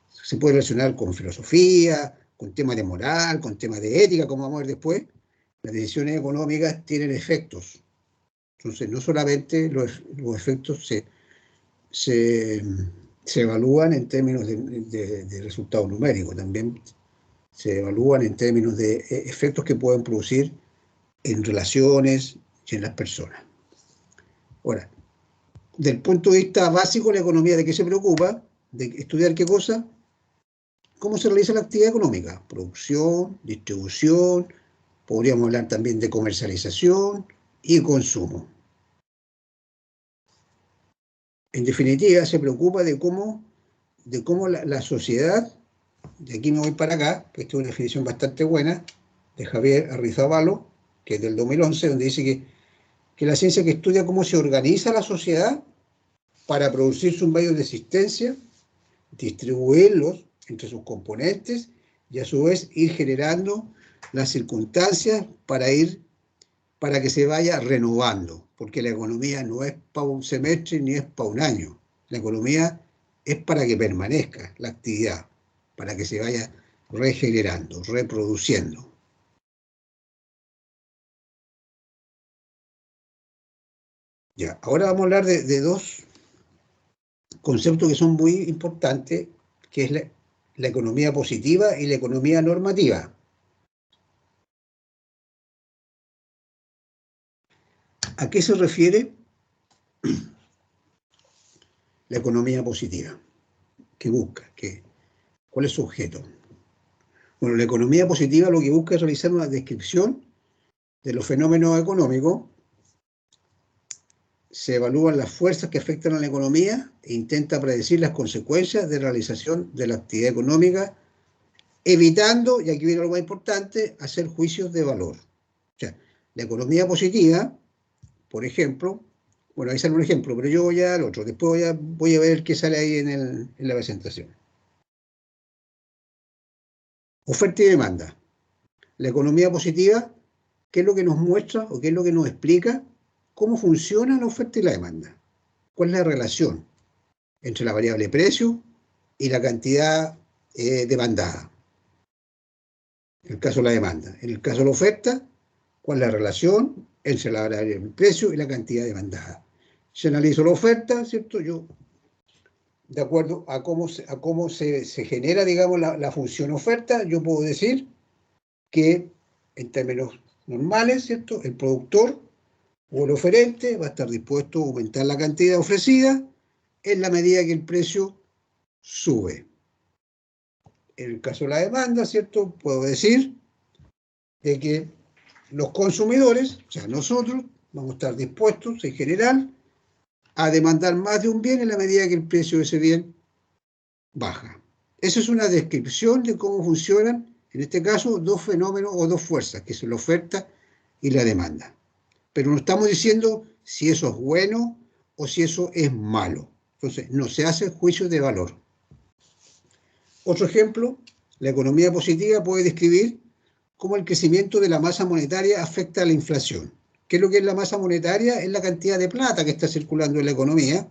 se puede relacionar con filosofía, con temas de moral, con temas de ética, como vamos a ver después. Las decisiones económicas tienen efectos. Entonces, no solamente los efectos se evalúan en términos de resultados numéricos, también se evalúan en términos de efectos que pueden producir en relaciones y en las personas. Ahora, del punto de vista básico, la economía, ¿de qué se preocupa? De estudiar qué cosa, cómo se realiza la actividad económica, producción, distribución, podríamos hablar también de comercialización y consumo. En definitiva, se preocupa de cómo la sociedad, de aquí me voy para acá, que esta es una definición bastante buena, de Javier Arrizabalo, que es del 2011, donde dice que la ciencia que estudia cómo se organiza la sociedad para producir sus medios de existencia, distribuirlos entre sus componentes y a su vez ir generando las circunstancias para que se vaya renovando, porque la economía no es para un semestre ni es para un año. La economía es para que permanezca la actividad, para que se vaya regenerando, reproduciendo. Ya, ahora vamos a hablar de dos conceptos que son muy importantes, que es la economía positiva y la economía normativa. ¿A qué se refiere la economía positiva? ¿Qué busca? ¿Cuál es su objeto? Bueno, la economía positiva lo que busca es realizar una descripción de los fenómenos económicos, se evalúan las fuerzas que afectan a la economía e intenta predecir las consecuencias de realización de la actividad económica, evitando, y aquí viene lo más importante, hacer juicios de valor. O sea, la economía positiva, por ejemplo, bueno, ahí sale un ejemplo, pero yo voy al otro, después voy a ver qué sale ahí en la presentación. Oferta y demanda. La economía positiva, ¿qué es lo que nos muestra o qué es lo que nos explica? ¿Cómo funciona la oferta y la demanda? ¿Cuál es la relación entre la variable precio y la cantidad demandada? En el caso de la demanda. En el caso de la oferta, ¿cuál es la relación entre la variable precio y la cantidad demandada? Si analizo la oferta, ¿cierto? Yo, de acuerdo a cómo se genera, digamos, la función oferta, yo puedo decir que en términos normales, ¿cierto? El productor o el oferente va a estar dispuesto a aumentar la cantidad ofrecida en la medida que el precio sube. En el caso de la demanda, ¿cierto? Puedo decir de que los consumidores, o sea, nosotros, vamos a estar dispuestos en general a demandar más de un bien en la medida que el precio de ese bien baja. Esa es una descripción de cómo funcionan, en este caso, dos fenómenos o dos fuerzas, que son la oferta y la demanda. Pero no estamos diciendo si eso es bueno o si eso es malo. Entonces, no se hace juicio de valor. Otro ejemplo, la economía positiva puede describir cómo el crecimiento de la masa monetaria afecta a la inflación. ¿Qué es lo que es la masa monetaria? Es la cantidad de plata que está circulando en la economía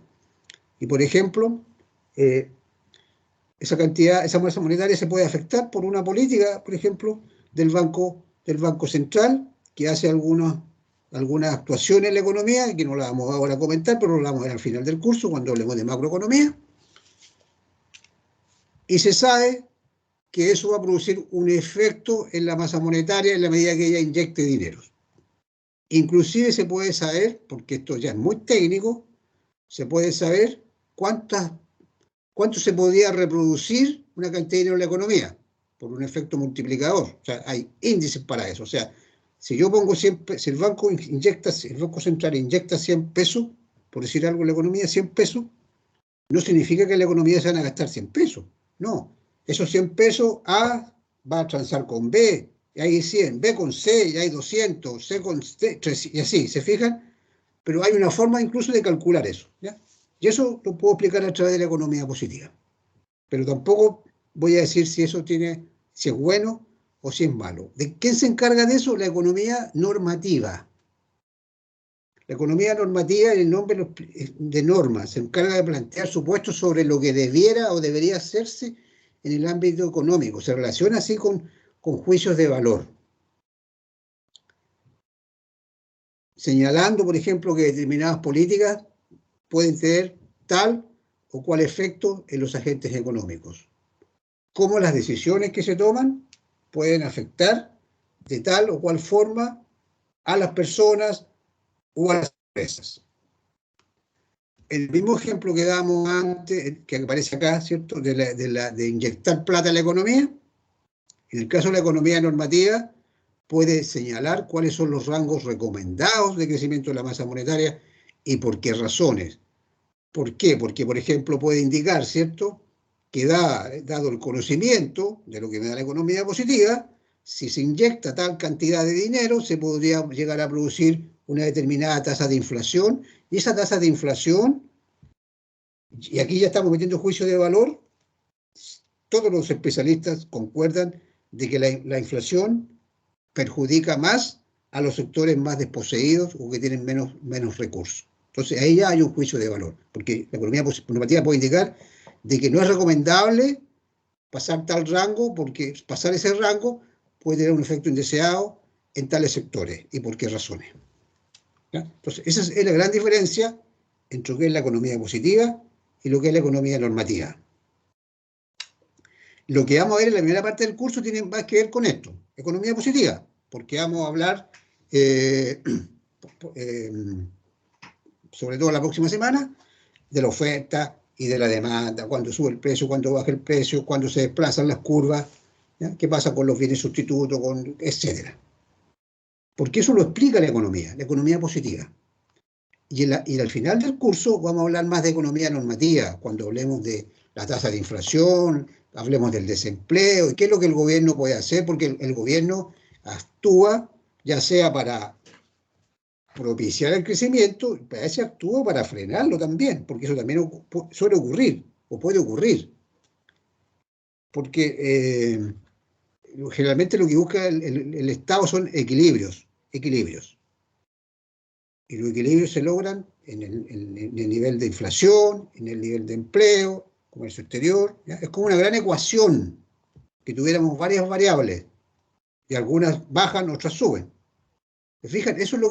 Y por ejemplo, esa cantidad, esa masa monetaria se puede afectar por una política, por ejemplo, del Banco Central, que hace algunas actuaciones en la economía, que no la vamos ahora a comentar, pero lo vamos a ver al final del curso, cuando hablemos de macroeconomía. Y se sabe que eso va a producir un efecto en la masa monetaria en la medida que ella inyecte dinero. Inclusive se puede saber, porque esto ya es muy técnico, se puede saber cuánto se podría reproducir una cantidad de dinero en la economía por un efecto multiplicador. O sea, hay índices para eso. O sea, si yo pongo 100, si el Banco Central inyecta 100 pesos, por decir algo en la economía, 100 pesos, no significa que en la economía se van a gastar 100 pesos. No, esos 100 pesos A va a transar con B, y hay 100, B con C, y hay 200, C con C, y así, ¿se fijan? Pero hay una forma incluso de calcular eso, ¿ya? Y eso lo puedo explicar a través de la economía positiva. Pero tampoco voy a decir si eso si es bueno o si es malo. ¿De quién se encarga de eso? La economía normativa. La economía normativa, en el nombre de normas, se encarga de plantear supuestos sobre lo que debiera o debería hacerse en el ámbito económico. Se relaciona así con juicios de valor. Señalando, por ejemplo, que determinadas políticas pueden tener tal o cual efecto en los agentes económicos. Cómo las decisiones que se toman pueden afectar de tal o cual forma a las personas o a las empresas. El mismo ejemplo que damos antes, que aparece acá, ¿cierto?, de inyectar plata en la economía. En el caso de la economía normativa, puede señalar cuáles son los rangos recomendados de crecimiento de la masa monetaria y por qué razones. ¿Por qué? Porque, por ejemplo, puede indicar, ¿cierto?, que dado el conocimiento de lo que me da la economía positiva, si se inyecta tal cantidad de dinero, se podría llegar a producir una determinada tasa de inflación, y esa tasa de inflación, y aquí ya estamos metiendo juicio de valor, todos los especialistas concuerdan de que la inflación perjudica más a los sectores más desposeídos o que tienen menos recursos. Entonces ahí ya hay un juicio de valor, porque la economía normativa puede indicar de que no es recomendable pasar tal rango, porque pasar ese rango puede tener un efecto indeseado en tales sectores. ¿Y por qué razones? ¿Ya? Entonces esa es la gran diferencia entre lo que es la economía positiva y lo que es la economía normativa. Lo que vamos a ver en la primera parte del curso tiene más que ver con esto, economía positiva, porque vamos a hablar sobre todo la próxima semana, de la oferta y de la demanda, cuándo sube el precio, cuándo baja el precio, cuándo se desplazan las curvas, ¿ya? ¿Qué pasa con los bienes sustitutos, etcétera? Porque eso lo explica la economía positiva. Y al final del curso vamos a hablar más de economía normativa, cuando hablemos de la tasa de inflación, hablemos del desempleo, y qué es lo que el gobierno puede hacer, porque el gobierno actúa ya sea para propiciar el crecimiento, pero a veces actúa para frenarlo también, porque eso también suele ocurrir, o puede ocurrir. Porque generalmente lo que busca el Estado son equilibrios. Y los equilibrios se logran en el nivel de inflación, en el nivel de empleo, comercio exterior. ¿Ya? Es como una gran ecuación, que tuviéramos varias variables, y algunas bajan, otras suben. ¿Se fijan? Eso es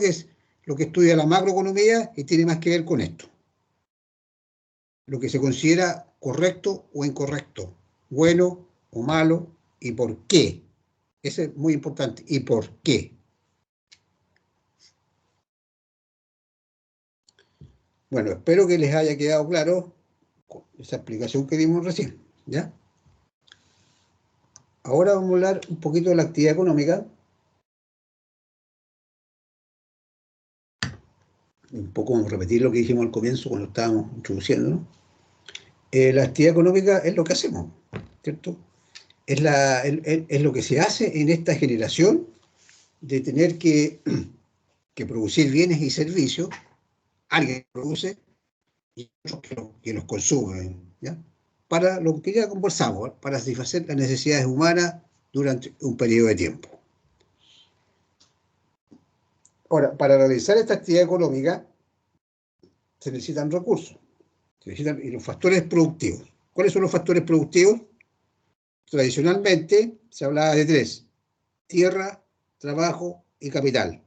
lo que estudia la macroeconomía y tiene más que ver con esto. Lo que se considera correcto o incorrecto, bueno o malo, y por qué. Eso es muy importante. ¿Y por qué? Bueno, espero que les haya quedado claro esa explicación que dimos recién, ¿ya? Ahora vamos a hablar un poquito de la actividad económica. Un poco vamos a repetir lo que dijimos al comienzo cuando estábamos introduciendo, ¿no? La actividad económica es lo que hacemos, ¿cierto? Es lo que se hace en esta generación de tener que producir bienes y servicios, alguien produce y otros que los consumen, ¿ya? Para lo que ya conversamos, para satisfacer las necesidades humanas durante un periodo de tiempo. Ahora, para realizar esta actividad económica se necesitan recursos. Y los factores productivos. ¿Cuáles son los factores productivos? Tradicionalmente se hablaba de tres: tierra, trabajo y capital.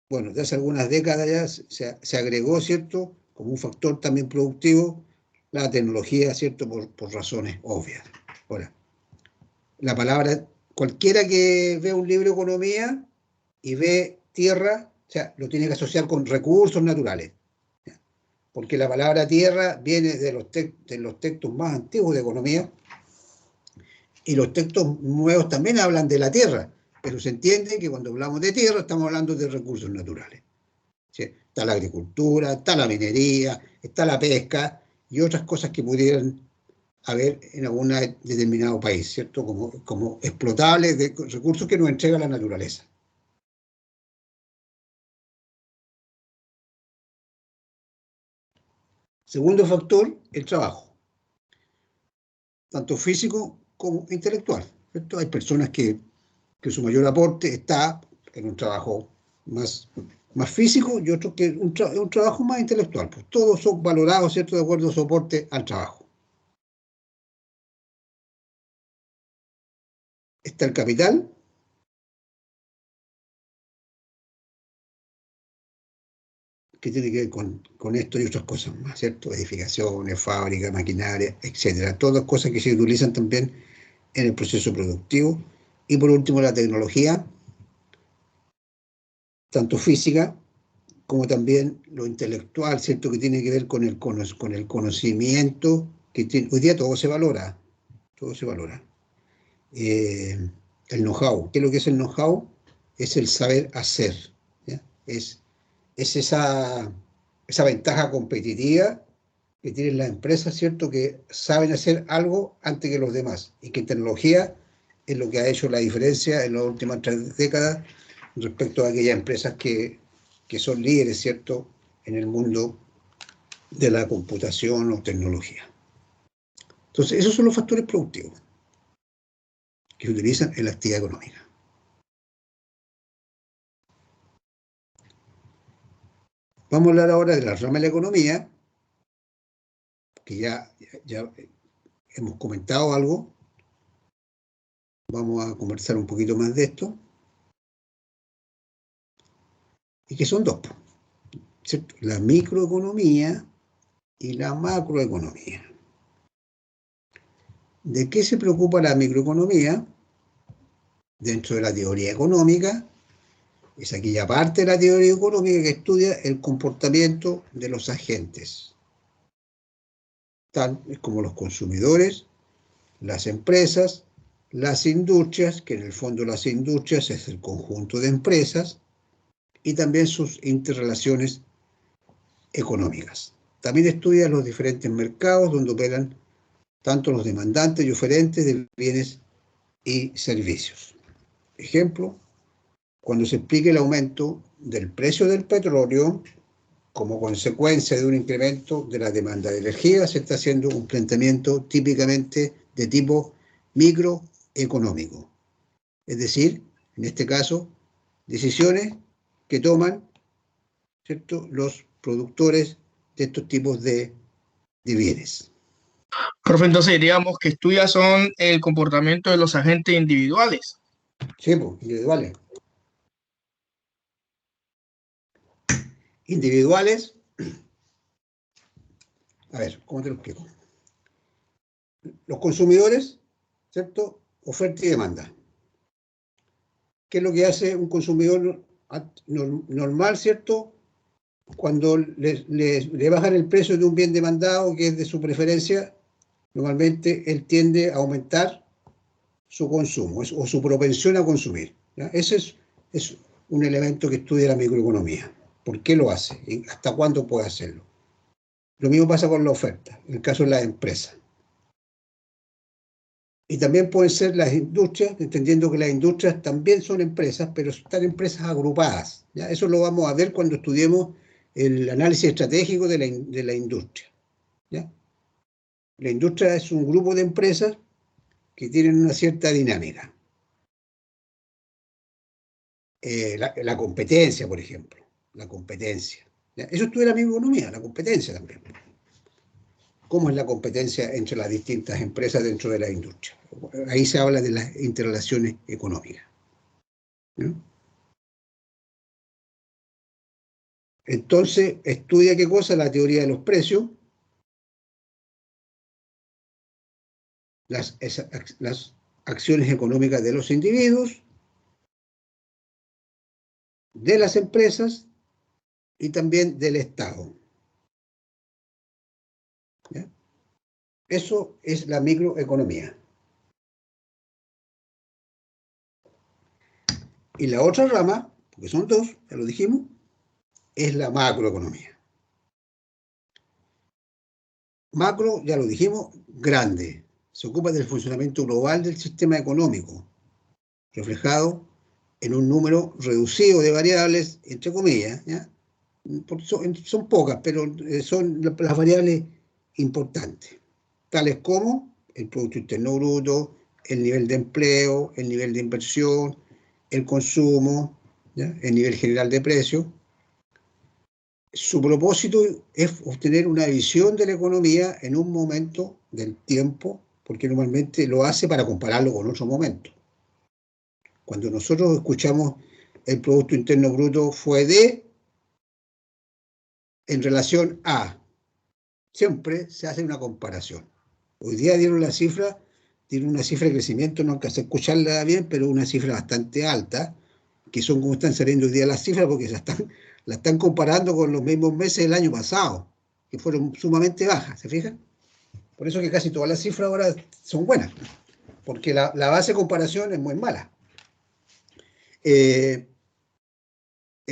Bueno, desde hace algunas décadas ya se agregó, ¿cierto?, como un factor también productivo, la tecnología, ¿cierto?, por razones obvias. Ahora, la palabra, cualquiera que vea un libro de economía y ve tierra, o sea, lo tiene que asociar con recursos naturales, ¿ya? Porque la palabra tierra viene de los textos más antiguos de economía, y los textos nuevos también hablan de la tierra, pero se entiende que cuando hablamos de tierra estamos hablando de recursos naturales. ¿Sí? Está la agricultura, está la minería, está la pesca y otras cosas que pudieran haber en algún determinado país, ¿cierto? Como explotables de recursos que nos entrega la naturaleza. Segundo factor, el trabajo, tanto físico como intelectual, ¿cierto? Hay personas que su mayor aporte está en un trabajo más físico y otros que un trabajo más intelectual. Pues todos son valorados, ¿cierto?, de acuerdo a su aporte al trabajo. Está el capital, que tiene que ver con esto y otras cosas más, ¿cierto? Edificaciones, fábricas, maquinaria, etcétera. Todas cosas que se utilizan también en el proceso productivo. Y por último, la tecnología, tanto física como también lo intelectual, ¿cierto?, que tiene que ver con el conocimiento, que hoy día todo se valora, todo se valora. El know-how, ¿qué es lo que es el know-how? Es el saber hacer, ¿ya? Es esa ventaja competitiva que tienen las empresas, ¿cierto?, que saben hacer algo antes que los demás, y que tecnología es lo que ha hecho la diferencia en las últimas 3 décadas respecto a aquellas empresas que son líderes, ¿cierto?, en el mundo de la computación o tecnología. Entonces, esos son los factores productivos que se utilizan en la actividad económica. Vamos a hablar ahora de la rama de la economía, que ya hemos comentado algo. Vamos a conversar un poquito más de esto. Y que son dos, ¿cierto? La microeconomía y la macroeconomía. ¿De qué se preocupa la microeconomía? Dentro de la teoría económica, es aquella parte de la teoría económica que estudia el comportamiento de los agentes, tal como los consumidores, las empresas, las industrias, que en el fondo las industrias es el conjunto de empresas, y también sus interrelaciones económicas. También estudia los diferentes mercados donde operan tanto los demandantes y oferentes de bienes y servicios. Ejemplo, cuando se explique el aumento del precio del petróleo como consecuencia de un incremento de la demanda de energía, se está haciendo un planteamiento típicamente de tipo microeconómico. Es decir, en este caso, decisiones que toman, ¿cierto?, los productores de estos tipos de bienes. Profe, entonces diríamos que estudia son el comportamiento de los agentes individuales. Sí, pues, individuales. Individuales, a ver, ¿cómo te lo explico? Los consumidores, ¿cierto? Oferta y demanda. ¿Qué es lo que hace un consumidor normal, ¿cierto? Cuando le bajan el precio de un bien demandado que es de su preferencia, normalmente él tiende a aumentar su consumo o su propensión a consumir, ¿ya? Ese es un elemento que estudia la microeconomía. ¿Por qué lo hace? ¿Y hasta cuándo puede hacerlo? Lo mismo pasa con la oferta, en el caso de las empresas. Y también pueden ser las industrias, entendiendo que las industrias también son empresas, pero están empresas agrupadas, ¿ya? Eso lo vamos a ver cuando estudiemos el análisis estratégico de la industria, ¿ya? La industria es un grupo de empresas que tienen una cierta dinámica. La competencia, por ejemplo, la competencia, ¿ya? Eso estudia la microeconomía, la competencia también. cómo es la competencia entre las distintas empresas dentro de la industria. Ahí se habla de las interrelaciones económicas, ¿no? Entonces, estudia qué cosa, la teoría de los precios, las acciones económicas de los individuos, de las empresas y también del Estado. ¿Ya? Eso es la microeconomía. Y la otra rama, porque son dos, ya lo dijimos, es la macroeconomía. Macro, ya lo dijimos, grande. Se ocupa del funcionamiento global del sistema económico, reflejado en un número reducido de variables, entre comillas, ¿ya? Son pocas, pero son las variables importantes, tales como el Producto Interno Bruto, el nivel de empleo, el nivel de inversión, el consumo, ¿ya? El nivel general de precios. Su propósito es obtener una visión de la economía en un momento del tiempo, porque normalmente lo hace para compararlo con otro momento. Cuando nosotros escuchamos el Producto Interno Bruto fue de, en relación a, siempre se hace una comparación. Hoy día dieron una cifra de crecimiento, no alcancé a escucharla bien, pero una cifra bastante alta, que son como están saliendo hoy día las cifras, porque la están comparando con los mismos meses del año pasado, que fueron sumamente bajas, ¿se fijan? Por eso que casi todas las cifras ahora son buenas, porque la base de comparación es muy mala. El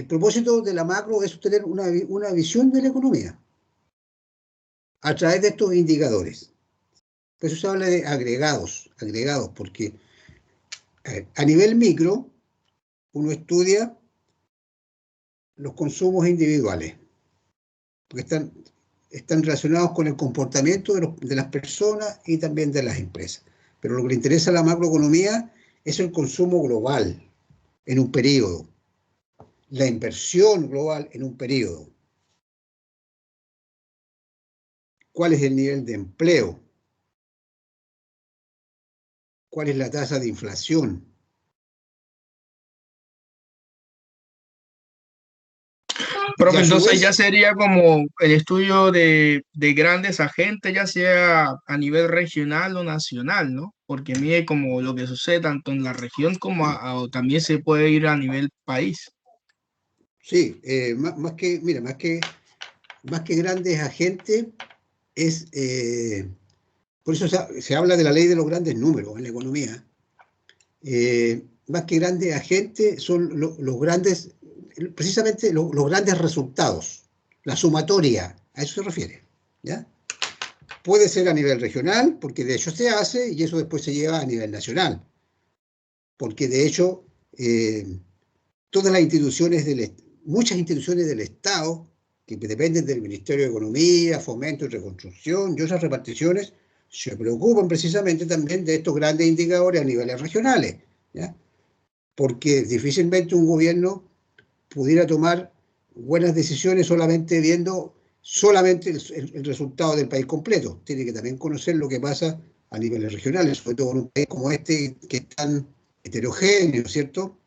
propósito de la macro es tener una visión de la economía a través de estos indicadores. Por eso se habla de agregados, porque a nivel micro uno estudia los consumos individuales, porque están relacionados con el comportamiento de las personas y también de las empresas. Pero lo que le interesa a la macroeconomía es el consumo global en un periodo, la inversión global en un periodo. ¿Cuál es el nivel de empleo? ¿Cuál es la tasa de inflación? Profe, entonces ya sería como el estudio de grandes agentes, ya sea a nivel regional o nacional, ¿no? Porque mire como lo que sucede tanto en la región como también se puede ir a nivel país. Sí, más que grandes agentes, por eso se habla de la ley de los grandes números en la economía. Más que grandes agentes son los grandes, precisamente los grandes resultados, la sumatoria, a eso se refiere, ¿ya? Puede ser a nivel regional, porque de hecho se hace, y eso después se lleva a nivel nacional, porque de hecho todas las instituciones muchas instituciones del Estado, que dependen del Ministerio de Economía, Fomento y Reconstrucción y otras reparticiones, se preocupan precisamente también de estos grandes indicadores a niveles regionales, ¿ya? Porque difícilmente un gobierno pudiera tomar buenas decisiones solamente viendo el resultado del país completo. Tiene que también conocer lo que pasa a niveles regionales, sobre todo en un país como este, que es tan heterogéneo, ¿cierto?,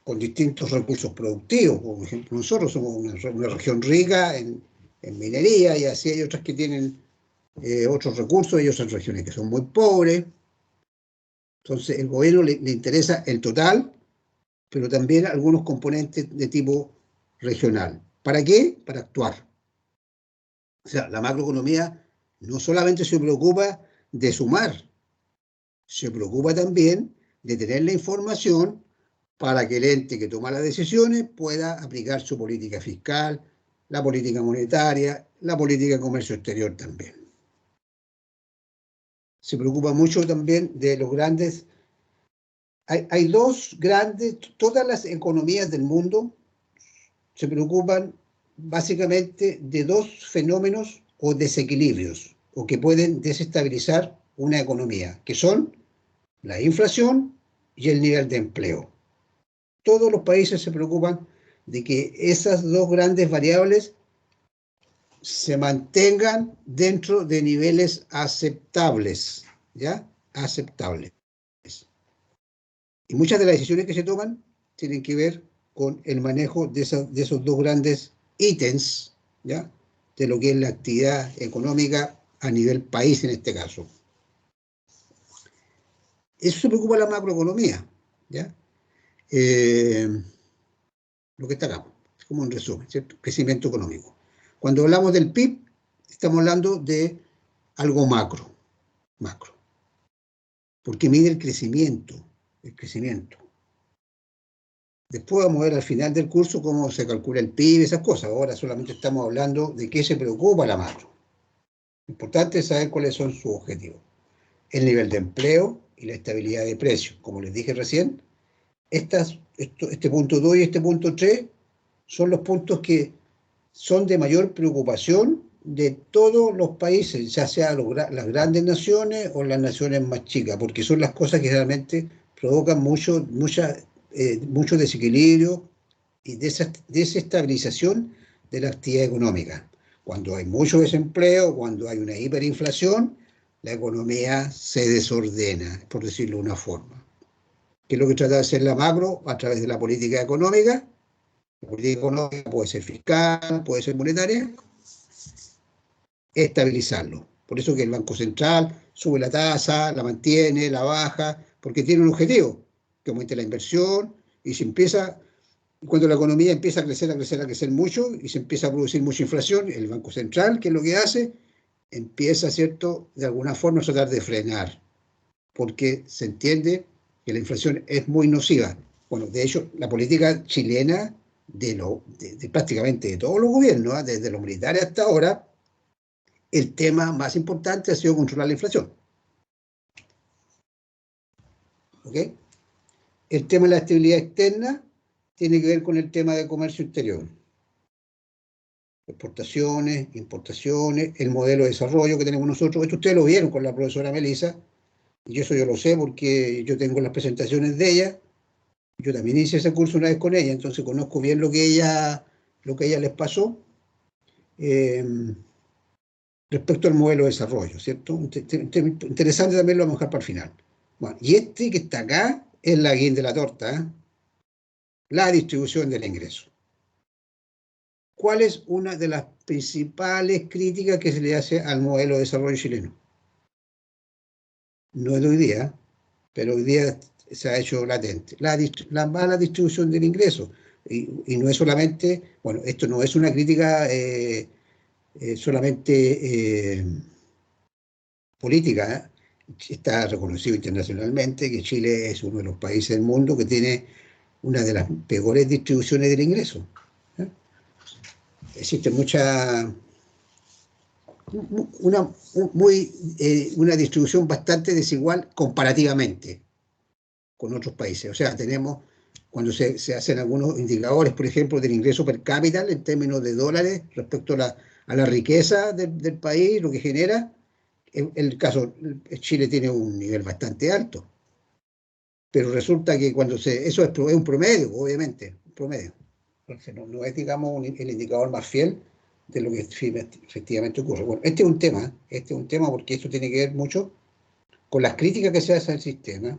con distintos recursos productivos. Por ejemplo, nosotros somos una región rica en minería, y así hay otras que tienen otros recursos, y otras regiones que son muy pobres. Entonces, el gobierno le interesa el total, pero también algunos componentes de tipo regional. ¿Para qué? Para actuar. O sea, la macroeconomía no solamente se preocupa de sumar, se preocupa también de tener la información para que el ente que toma las decisiones pueda aplicar su política fiscal, la política monetaria, la política de comercio exterior también. Se preocupa mucho también de los grandes. Hay dos grandes, todas las economías del mundo se preocupan básicamente de dos fenómenos o desequilibrios, o que pueden desestabilizar una economía, que son la inflación y el nivel de empleo. Todos los países se preocupan de que esas dos grandes variables se mantengan dentro de niveles aceptables, ¿ya? Aceptables. Y muchas de las decisiones que se toman tienen que ver con el manejo de esos dos grandes ítems, ¿ya? De lo que es la actividad económica a nivel país en este caso. Eso se preocupa la macroeconomía, ¿ya? Lo que está acá, es como un resumen, ¿cierto? Crecimiento económico. Cuando hablamos del PIB, estamos hablando de algo macro, porque mide el crecimiento. Después vamos a ver al final del curso cómo se calcula el PIB, esas cosas. Ahora solamente estamos hablando de qué se preocupa la macro. Lo importante es saber cuáles son sus objetivos. El nivel de empleo y la estabilidad de precios. Como les dije recién, este punto 2 y este punto 3 son los puntos que son de mayor preocupación de todos los países, ya sea las grandes naciones o las naciones más chicas, porque son las cosas que realmente provocan mucho desequilibrio y desestabilización de la actividad económica. Cuando hay mucho desempleo, cuando hay una hiperinflación, la economía se desordena, por decirlo de una forma. ¿Qué es lo que trata de hacer la macro a través de la política económica? La política económica puede ser fiscal, puede ser monetaria, estabilizarlo. Por eso que el Banco Central sube la tasa, la mantiene, la baja, porque tiene un objetivo, que aumente la inversión, y cuando la economía empieza a crecer mucho, y se empieza a producir mucha inflación, el Banco Central, ¿qué es lo que hace? Empieza, ¿cierto?, de alguna forma a tratar de frenar, porque se entiende que la inflación es muy nociva. Bueno, de hecho, la política chilena, prácticamente de todos los gobiernos, ¿eh? Desde los militares hasta ahora, el tema más importante ha sido controlar la inflación. ¿Ok? El tema de la estabilidad externa tiene que ver con el tema de comercio exterior. Exportaciones, importaciones, el modelo de desarrollo que tenemos nosotros. Esto ustedes lo vieron con la profesora Melissa, y eso yo lo sé porque yo tengo las presentaciones de ella. Yo también hice ese curso una vez con ella, entonces conozco bien lo que ella les pasó. Respecto al modelo de desarrollo, ¿cierto? Interesante también, lo vamos a dejar para el final. Bueno, y este que está acá es la guinda de la torta, ¿eh? La distribución del ingreso. ¿Cuál es una de las principales críticas que se le hace al modelo de desarrollo chileno? No es de hoy día, pero hoy día se ha hecho latente. La mala distribución del ingreso. Y no es solamente, bueno, esto no es una crítica solamente política, ¿eh? Está reconocido internacionalmente que Chile es uno de los países del mundo que tiene una de las peores distribuciones del ingreso, ¿eh? Existe una distribución bastante desigual comparativamente con otros países. O sea, cuando se hacen algunos indicadores, por ejemplo, del ingreso per cápita en términos de dólares respecto a la riqueza del país, lo que genera, el caso, Chile tiene un nivel bastante alto, pero resulta que eso es un promedio, obviamente, un promedio. Entonces no es, digamos, el indicador más fiel de lo que efectivamente ocurre. Bueno, este es un tema porque esto tiene que ver mucho con las críticas que se hacen al sistema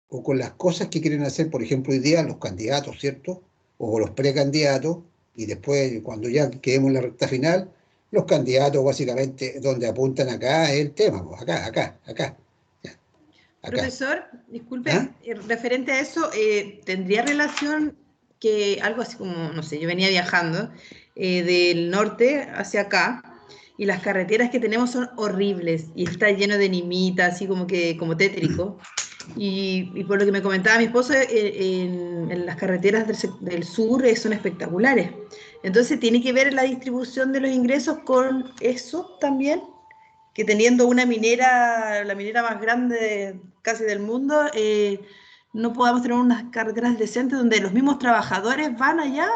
o con las cosas que quieren hacer, por ejemplo, hoy día los candidatos, ¿cierto? O los precandidatos, y después, cuando ya quedemos en la recta final, los candidatos básicamente donde apuntan acá es el tema, pues, acá. Profesor, disculpe, ¿Ah? referente a eso, ¿tendría relación que algo así como, no sé, yo venía viajando del norte hacia acá y las carreteras que tenemos son horribles y está lleno de nimitas, así como tétrico? Y por lo que me comentaba mi esposo, en las carreteras del sur son espectaculares. Entonces, ¿tiene que ver la distribución de los ingresos con eso también? Que teniendo la minera más grande casi del mundo, no podamos tener unas carreteras decentes donde los mismos trabajadores van allá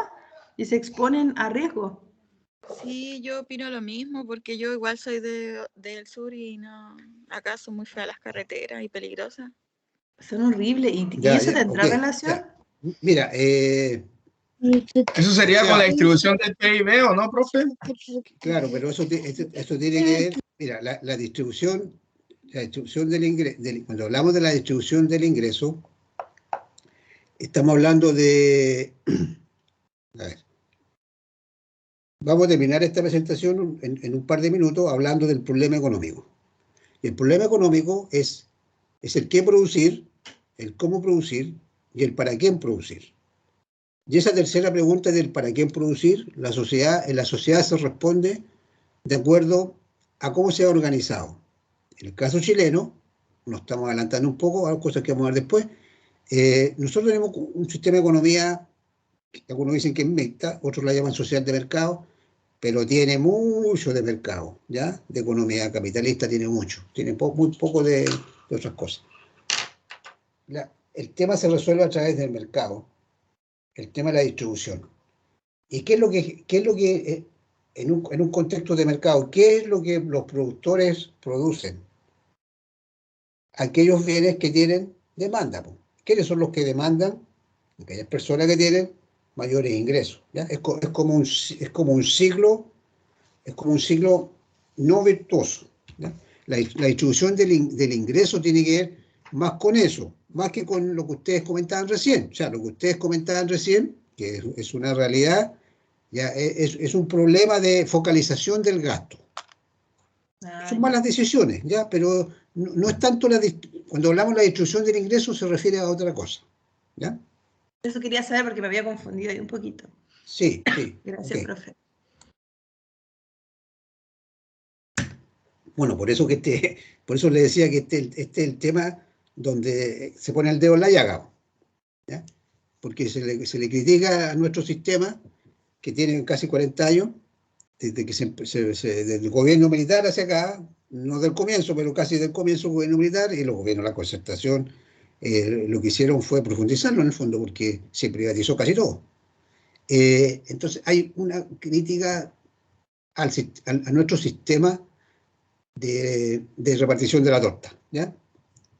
y se exponen a riesgo. Sí, yo opino lo mismo, porque yo igual soy del sur y no, acá son muy feas las carreteras y peligrosas. Son horribles. ¿Y Ya, eso tendrá ok, relación? ya. Mira, Eso sería O sea, con la distribución del PIB, ¿o no, profe? claro, pero eso tiene que ver, mira, la distribución del ingreso, cuando hablamos de la distribución del ingreso, estamos hablando de, a ver, vamos a terminar esta presentación en un par de minutos hablando del problema económico. Y el problema económico es el qué producir, el cómo producir y el para quién producir. Y esa tercera pregunta del para quién producir, en la sociedad se responde de acuerdo a cómo se ha organizado. En el caso chileno, nos estamos adelantando un poco a cosas que vamos a ver después, nosotros tenemos un sistema de economía, que algunos dicen que es mixta, otros la llaman social de mercado, pero tiene mucho de mercado, ¿ya? De economía capitalista tiene mucho, tiene muy poco de otras cosas. El tema se resuelve a través del mercado, el tema de la distribución. ¿Y qué es lo que en un contexto de mercado, qué es lo que los productores producen? Aquellos bienes que tienen demanda. ¿Quiénes son los que demandan? Aquellas personas que tienen mayores ingresos, ¿ya? Es como un ciclo no virtuoso, ¿ya? La distribución del ingreso tiene que ver más con eso, más que con lo que ustedes comentaban recién. O sea, lo que ustedes comentaban recién, que es una realidad, ya es un problema de focalización del gasto. Son malas decisiones, ¿ya? Pero no es tanto cuando hablamos de la distribución del ingreso se refiere a otra cosa, ¿ya? Eso quería saber porque me había confundido ahí un poquito. Sí. Gracias, okay. profe. Bueno, por eso le decía que este es el tema donde se pone el dedo en la llaga, ¿ya? Porque se le critica a nuestro sistema, que tiene casi 40 años, desde que desde el gobierno militar hacia acá, no del comienzo, pero casi del comienzo del gobierno militar, y los gobiernos de la concertación, lo que hicieron fue profundizarlo en el fondo, porque se privatizó casi todo. Entonces hay una crítica a nuestro sistema de repartición de la torta, ¿ya?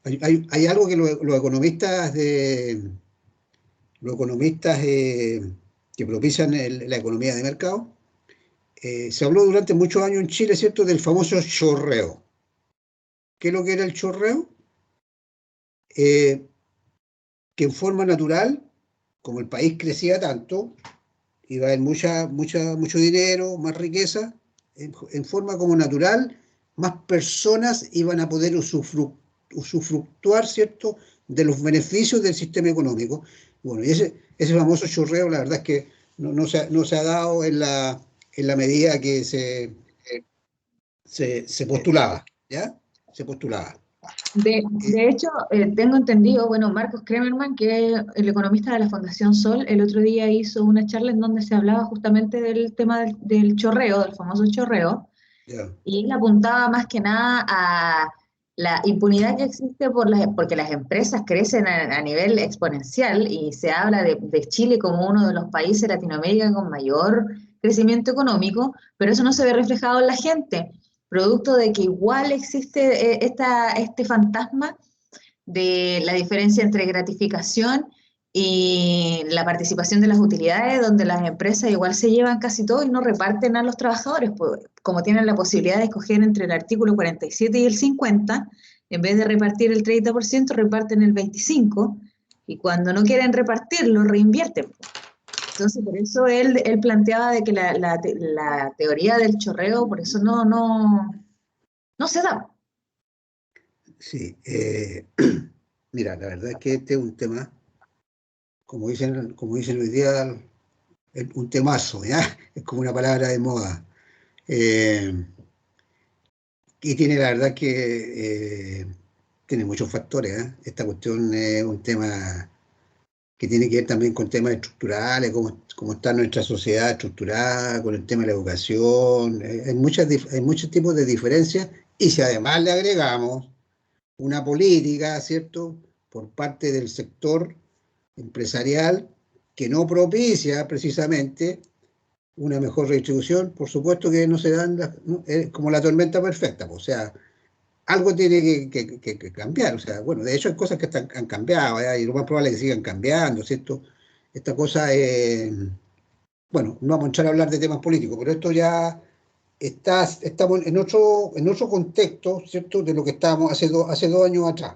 Hay algo que los economistas que propician la economía de mercado, se habló durante muchos años en Chile, ¿cierto?, del famoso chorreo. ¿Qué es lo que era el chorreo? Que en forma natural, como el país crecía tanto, iba a haber mucho dinero, más riqueza, en forma como natural, más personas iban a poder usufructuar, ¿cierto?, de los beneficios del sistema económico. Bueno, y ese famoso chorreo, la verdad es que no se ha dado en la medida que se postulaba, ¿ya? Se postulaba. De hecho, tengo entendido, bueno, Marcos Kremerman, que es el economista de la Fundación Sol, el otro día hizo una charla en donde se hablaba justamente del tema del chorreo, del famoso chorreo, Ya. y él apuntaba más que nada a la impunidad que existe porque las empresas crecen a nivel exponencial y se habla de Chile como uno de los países de Latinoamérica con mayor crecimiento económico, pero eso no se ve reflejado en la gente, producto de que igual existe este fantasma de la diferencia entre gratificación y la participación de las utilidades, donde las empresas igual se llevan casi todo y no reparten a los trabajadores, pues, como tienen la posibilidad de escoger entre el artículo 47 y el 50, en vez de repartir el 30%, reparten el 25%, y cuando no quieren repartirlo, reinvierten. Entonces, por eso él planteaba de que la teoría del chorreo, por eso no se da. Sí. Mira, la verdad es que este es un tema, como dicen hoy día, un temazo, ¿ya? Es como una palabra de moda. Y tiene la verdad que tiene muchos factores, ¿eh? Esta cuestión es un tema que tiene que ver también con temas estructurales, cómo está nuestra sociedad estructurada, con el tema de la educación. Hay muchos tipos de diferencias, y si además le agregamos una política, ¿cierto?, por parte del sector empresarial que no propicia precisamente una mejor redistribución, por supuesto que no se dan como la tormenta perfecta, pues, o sea, algo tiene que cambiar, o sea, bueno, de hecho hay cosas que han cambiado, ¿ya? Y lo más probable es que sigan cambiando, ¿cierto? esta cosa, bueno, no vamos a entrar a hablar de temas políticos, pero esto ya estamos en otro contexto, ¿cierto?, de lo que estábamos hace 2 años atrás.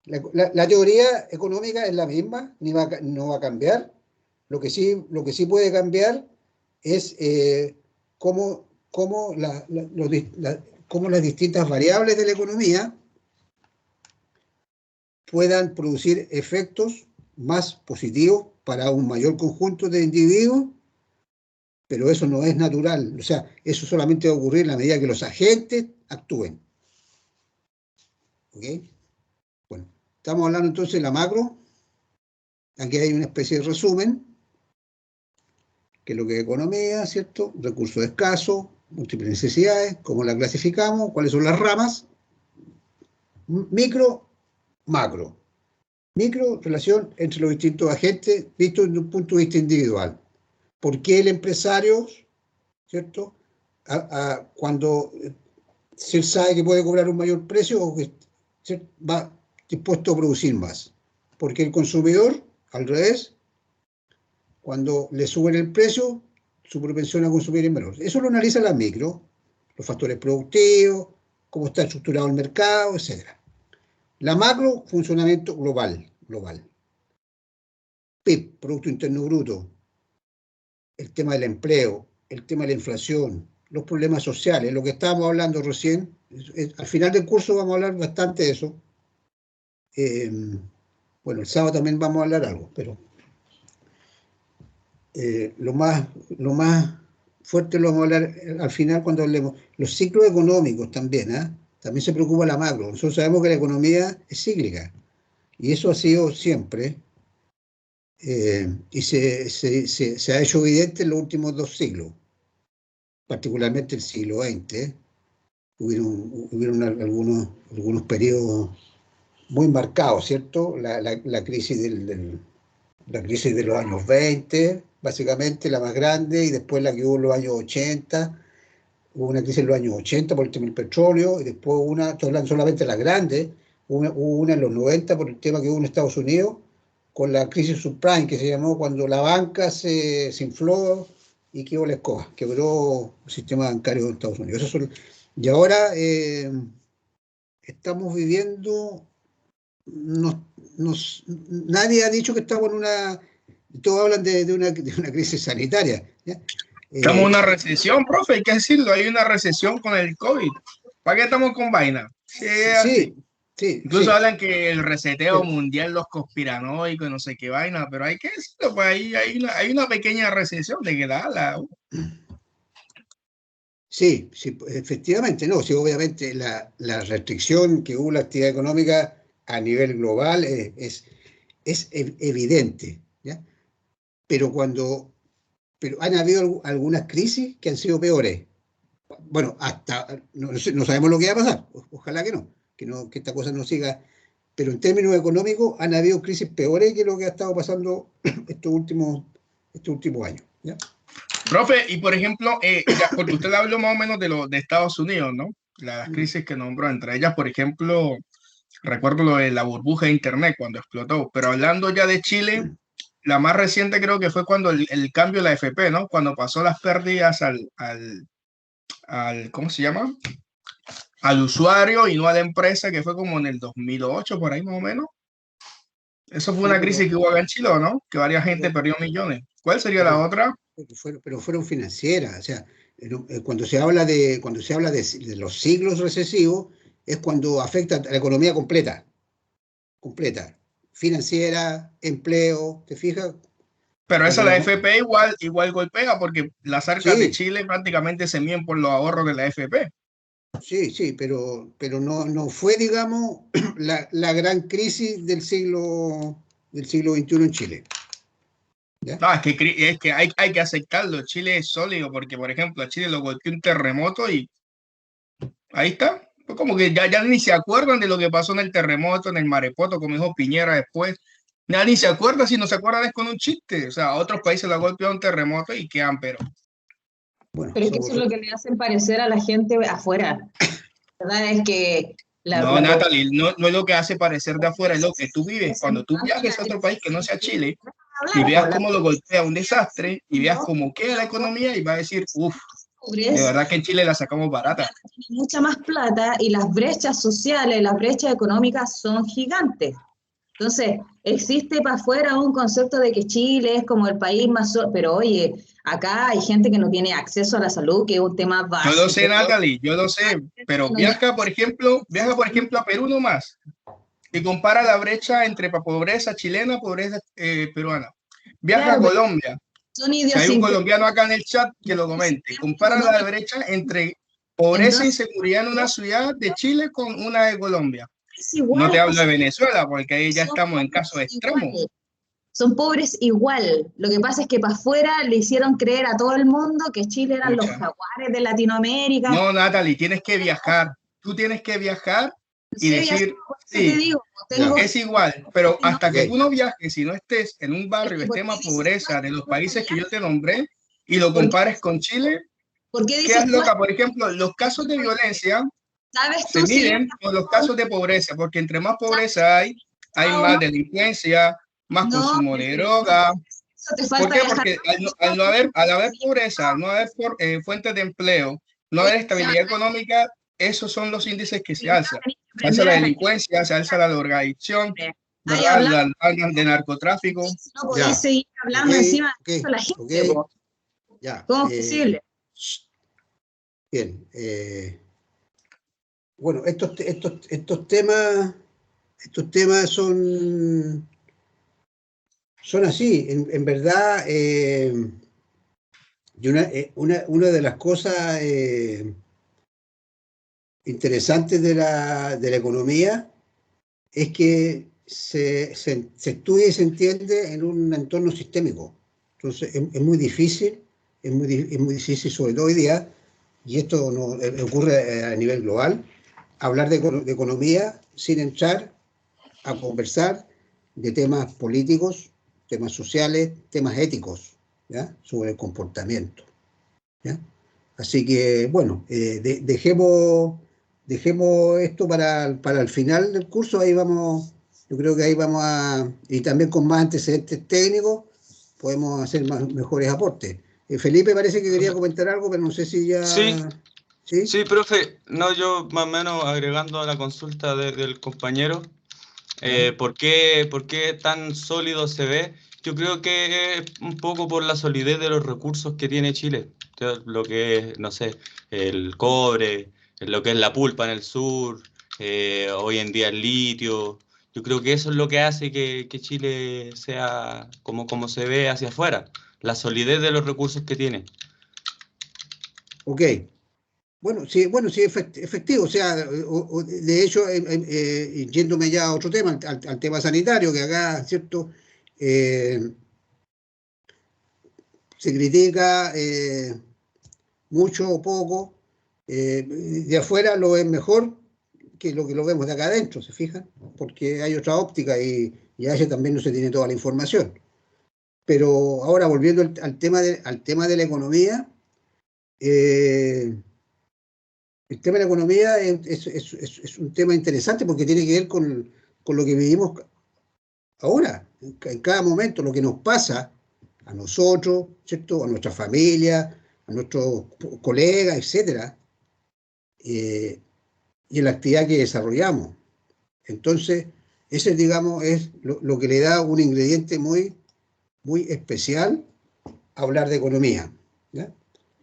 La teoría económica es la misma, no va a cambiar. Lo que sí puede cambiar es cómo las distintas variables de la economía puedan producir efectos más positivos para un mayor conjunto de individuos, pero eso no es natural. O sea, eso solamente va a ocurrir en la medida que los agentes actúen. ¿Ok? Bueno, estamos hablando entonces de la macro. Aquí hay una especie de resumen, que es lo que es economía, ¿cierto? Recursos escasos, múltiples necesidades, cómo la clasificamos, cuáles son las ramas. Micro, macro. Micro, relación entre los distintos agentes visto desde un punto de vista individual. ¿Por qué el empresario, ¿cierto?, cuando se sabe que puede cobrar un mayor precio o que va dispuesto a producir más? Porque el consumidor, al revés, cuando le suben el precio, su propensión a consumir es menor. Eso lo analiza la micro, los factores productivos, cómo está estructurado el mercado, etc. La macro, funcionamiento global. PIB, Producto Interno Bruto, el tema del empleo, el tema de la inflación, los problemas sociales, lo que estábamos hablando recién. Al final del curso vamos a hablar bastante de eso. Bueno, el sábado también vamos a hablar algo, pero lo más fuerte lo vamos a hablar al final cuando hablemos. Los ciclos económicos también, ¿eh? También se preocupa la macro. Nosotros sabemos que la economía es cíclica, y eso ha sido siempre, y se ha hecho evidente en los últimos 2 siglos, particularmente el siglo XX. Hubieron algunos periodos muy marcados, ¿cierto? La crisis la crisis de los años 20, básicamente la más grande, y después la que hubo en los años 80. Hubo una crisis en los años 80 por el tema del petróleo, y después estoy hablando solamente de las grandes, hubo una en los 90 por el tema que hubo en Estados Unidos, con la crisis subprime, que se llamó, cuando la banca se infló y quebró la escoba, quebró el sistema bancario de Estados Unidos. Y ahora estamos viviendo, nadie ha dicho que estamos en una, todos hablan de una crisis sanitaria, ¿ya? Estamos en una recesión, profe, hay que decirlo, hay una recesión con el COVID. ¿Para qué estamos con vaina? Sí. Incluso hablan que el reseteo mundial, los conspiranoicos, no sé qué vaina, pero hay que decirlo, pues hay una pequeña recesión de que da. Sí, efectivamente, no, sí, obviamente la restricción que hubo en la actividad económica a nivel global es evidente, ¿ya? Pero han habido algunas crisis que han sido peores. Bueno, hasta no sabemos lo que va a pasar, ojalá que esta cosa no siga, pero en términos económicos han habido crisis peores que lo que ha estado pasando estos últimos años, ¿ya? Profe, y por ejemplo, porque usted habló más o menos de Estados Unidos, ¿no? Las crisis que nombró, entre ellas, por ejemplo, recuerdo lo de la burbuja de Internet cuando explotó, pero hablando ya de Chile, la más reciente creo que fue cuando el cambio de la AFP, ¿no? Cuando pasó las pérdidas al ¿cómo se llama? Al usuario y no a la empresa, que fue como en el 2008, por ahí más o menos. Eso fue una crisis que hubo acá en Chile, ¿no? Que varias gente perdió millones. ¿Cuál sería la otra? Pero fueron financieras. O sea, cuando se habla de los ciclos recesivos, es cuando afecta a la economía completa, financiera, empleo, ¿te fijas? Pero esa la AFP igual golpea, porque las arcas de Chile prácticamente se miden por los ahorros de la AFP. Sí, pero no fue, digamos, la gran crisis del siglo XXI en Chile. ¿Ya? No, es que hay que aceptarlo. Chile es sólido porque, por ejemplo, a Chile lo golpeó un terremoto y ahí está. Pues como que ya ni se acuerdan de lo que pasó en el terremoto, en el Marepoto, como dijo Piñera después. Ya ni se acuerda, si no se acuerdan es con un chiste. O sea, a otros países lo ha golpeado un terremoto y quedan, pero... Bueno, pero es que eso es lo que le hacen parecer a la gente afuera. La verdad es que... Natalie, no es lo que hace parecer de afuera, es lo que tú vives. Cuando tú viajes a otro país que no sea Chile, y veas cómo lo golpea un desastre, y veas cómo queda la economía, y vas a decir, uff, de verdad que en Chile la sacamos barata. Mucha más plata y las brechas sociales, las brechas económicas son gigantes. Entonces, existe para afuera un concepto de que Chile es como el país más... Pero oye, acá hay gente que no tiene acceso a la salud, que es un tema básico. Yo lo sé, Natalie, yo lo sé, pero viaja, por ejemplo, a Perú nomás y compara la brecha entre pobreza chilena y pobreza peruana. Viaja a Colombia. Si hay un colombiano acá en el chat, que lo comente. Compara la brecha entre pobreza e inseguridad en una ciudad de Chile con una de Colombia. No te hablo de Venezuela, porque ahí ya estamos en casos extremos. Son pobres igual. Lo que pasa es que para afuera le hicieron creer a todo el mundo que Chile eran los jaguares de Latinoamérica. No, Natalie, tienes que viajar. Tú tienes que viajar y decir, sí, es igual, pero hasta que tú no viajes y no estés en un barrio de extrema pobreza de los países que yo te nombré y lo compares con Chile, quedas loca. Por ejemplo, los casos de violencia se miden por los casos de pobreza, porque entre más pobreza hay más delincuencia, más consumo de droga. ¿Por qué? Porque al haber pobreza, al no haber fuentes de empleo, no haber estabilidad económica, esos son los índices que se alzan. Se alza la delincuencia, se alza la drogadicción, las bandas de narcotráfico. No podéis seguir hablando encima de la gente. ¿Cómo es posible? Bien. Bueno, estos temas son así. En verdad, una de las cosas interesantes de la economía es que se estudia y se entiende en un entorno sistémico. Entonces, es muy difícil, sobre todo hoy día, y esto no ocurre a nivel global, hablar de economía sin entrar a conversar de temas políticos, temas sociales, temas éticos, ¿ya? Sobre el comportamiento, ¿ya? Así que, bueno, dejemos esto para el final del curso. Ahí vamos, yo creo que ahí vamos y también con más antecedentes técnicos, podemos hacer mejores aportes. Felipe parece que quería comentar algo, pero no sé si ya... Sí, profe. No, yo más o menos agregando a la consulta del compañero, ¿por qué tan sólido se ve? Yo creo que es un poco por la solidez de los recursos que tiene Chile. Lo que es, no sé, el cobre, lo que es la pulpa en el sur, hoy en día el litio. Yo creo que eso es lo que hace que Chile sea como se ve hacia afuera, la solidez de los recursos que tiene. Ok. Bueno, sí, efectivo. O sea, de hecho, yéndome ya a otro tema, al tema sanitario, que acá, ¿cierto? Se critica mucho o poco. De afuera lo ven mejor que lo vemos de acá adentro, ¿se fijan? Porque hay otra óptica y a ese también no se tiene toda la información. Pero ahora, volviendo al tema de la economía, el tema de la economía es un tema interesante porque tiene que ver con lo que vivimos ahora, en cada momento, lo que nos pasa a nosotros, ¿cierto? A nuestra familia, a nuestros colegas, etcétera, y en la actividad que desarrollamos. Entonces, ese, digamos, es lo que le da un ingrediente muy, muy especial a hablar de economía, ¿ya?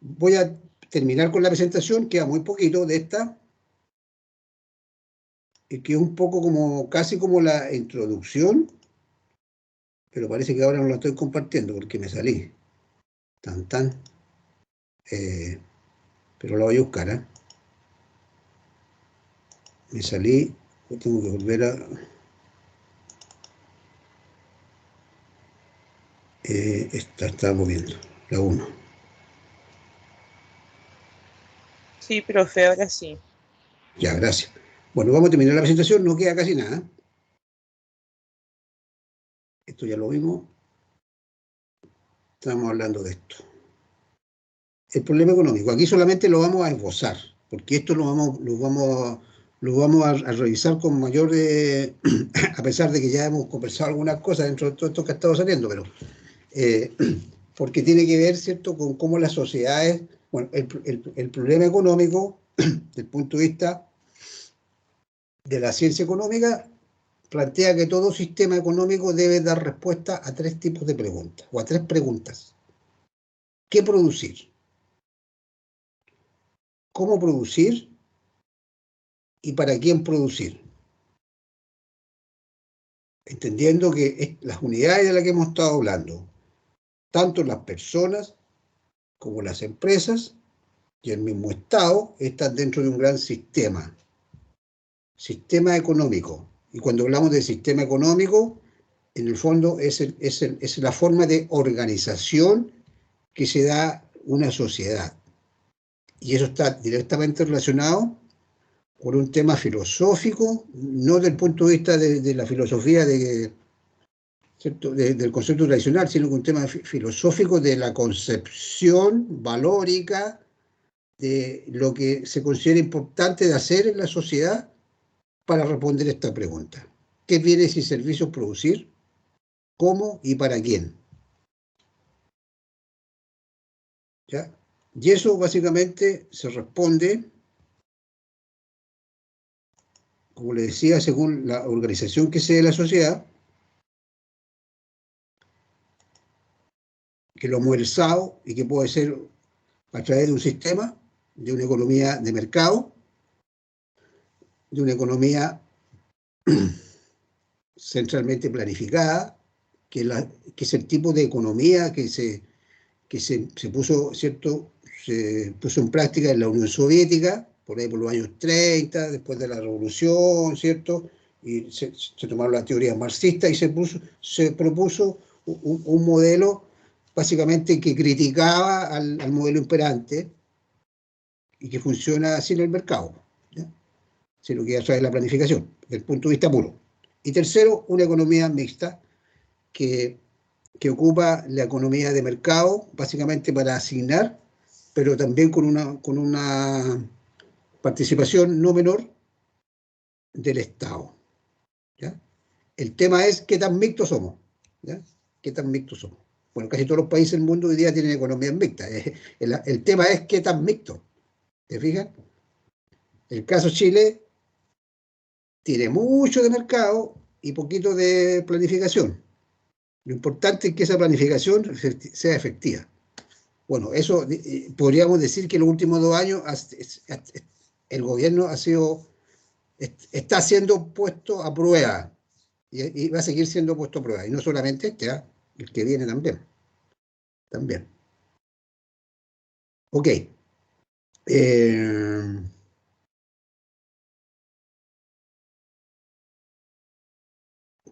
Voy a terminar con la presentación, queda muy poquito de esta, que es un poco casi como la introducción, pero parece que ahora no la estoy compartiendo porque me salí. Pero la voy a buscar, ¿eh? Me salí, tengo que volver a... está moviendo, la 1. Sí, profe, ahora sí. Ya, gracias. Bueno, vamos a terminar la presentación, no queda casi nada. Esto ya lo vimos. Estamos hablando de esto. El problema económico. Aquí solamente lo vamos a esbozar, porque esto lo vamos lo vamos a revisar con mayor, a pesar de que ya hemos conversado algunas cosas dentro de todo esto que ha estado saliendo, pero porque tiene que ver, ¿cierto?, con cómo las sociedades, bueno, el problema económico, desde el punto de vista de la ciencia económica, plantea que todo sistema económico debe dar respuesta a 3 tipos de preguntas, o a 3 preguntas. ¿Qué producir? ¿Cómo producir? ¿Y para quién producir? Entendiendo que las unidades de las que hemos estado hablando, tanto las personas como las empresas y el mismo Estado, están dentro de un gran sistema económico. Y cuando hablamos de sistema económico, en el fondo es la forma de organización que se da una sociedad. Y eso está directamente relacionado con un tema filosófico, no desde el punto de vista de la filosofía ¿cierto?, del concepto tradicional, sino con un tema filosófico de la concepción valórica de lo que se considera importante de hacer en la sociedad para responder esta pregunta. ¿Qué bienes y servicios producir? ¿Cómo y para quién? ¿Ya? Y eso básicamente se responde, como le decía, según la organización que sea de la sociedad, que lo hemos realizado y que puede ser a través de un sistema, de una economía de mercado, de una economía centralmente planificada, que es el tipo de economía que se puso, ¿cierto?, se puso en práctica en la Unión Soviética, por ahí por los años 30, después de la Revolución, ¿cierto? Y se tomaron las teorías marxistas y se propuso un modelo básicamente que criticaba al modelo imperante y que funciona así en el mercado, ¿ya? Sino que a través de la planificación, desde el punto de vista puro. Y tercero, una economía mixta que ocupa la economía de mercado básicamente para asignar, pero también con una participación no menor del Estado, ¿ya? El tema es qué tan mixtos somos, ¿ya? ¿Qué tan mixtos somos? Bueno, casi todos los países del mundo hoy día tienen economías mixtas. El tema es qué tan mixto. ¿Te fijas? El caso Chile tiene mucho de mercado y poquito de planificación. Lo importante es que esa planificación sea efectiva. Bueno, eso podríamos decir que en los últimos 2 años el gobierno está siendo puesto a prueba y va a seguir siendo puesto a prueba. Y no solamente el que viene también. También. Ok.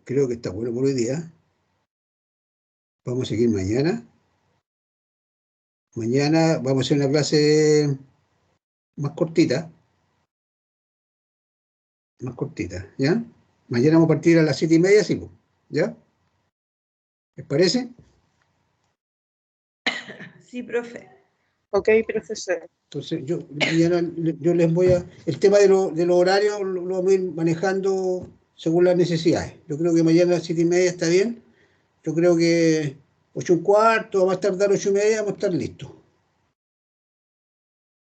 Creo que está bueno por hoy día. Vamos a seguir mañana. Mañana vamos a hacer una clase más cortita. Más cortita, ¿ya? Mañana vamos a partir a las 7:30, sí, ¿ya? ¿Les parece? Sí, profe. Ok, profesor. Entonces, mañana yo les voy a... El tema de los horarios lo vamos a ir manejando según las necesidades. Yo creo que mañana a las 7:30 está bien. Yo creo que 8:15, vamos a tardar 8:30, vamos a estar listos.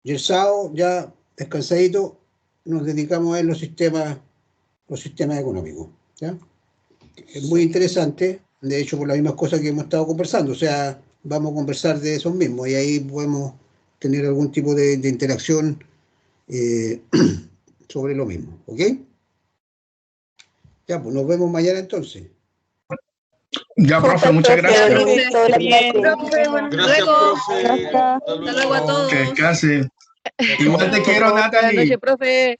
Y el sábado, ya descansadito, nos dedicamos a ver los sistemas económicos, ¿ya? Es muy interesante, de hecho, por las mismas cosas que hemos estado conversando. O sea, vamos a conversar de esos mismos y ahí podemos tener algún tipo de interacción sobre lo mismo, ¿ok? Ya, pues nos vemos mañana entonces. Ya, profe, muchas gracias. Gracias, profe. Hasta luego a todos. Que descanse. Igual te quiero, Buenas Natalie. noches, profe.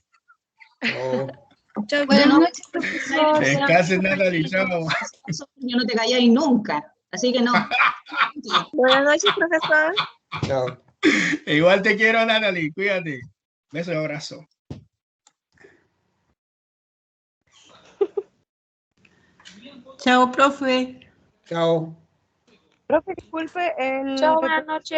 Chao, Buenas chao. noches, profesor. Que descanse, Natalie. Chao. Yo no te calláis nunca, así que no. Buenas noches, profesor. Chao. Igual te quiero, Natalie. Cuídate. Beso y abrazo. Chao, profe. Chao. Profe, disculpe, Chao, buenas noches.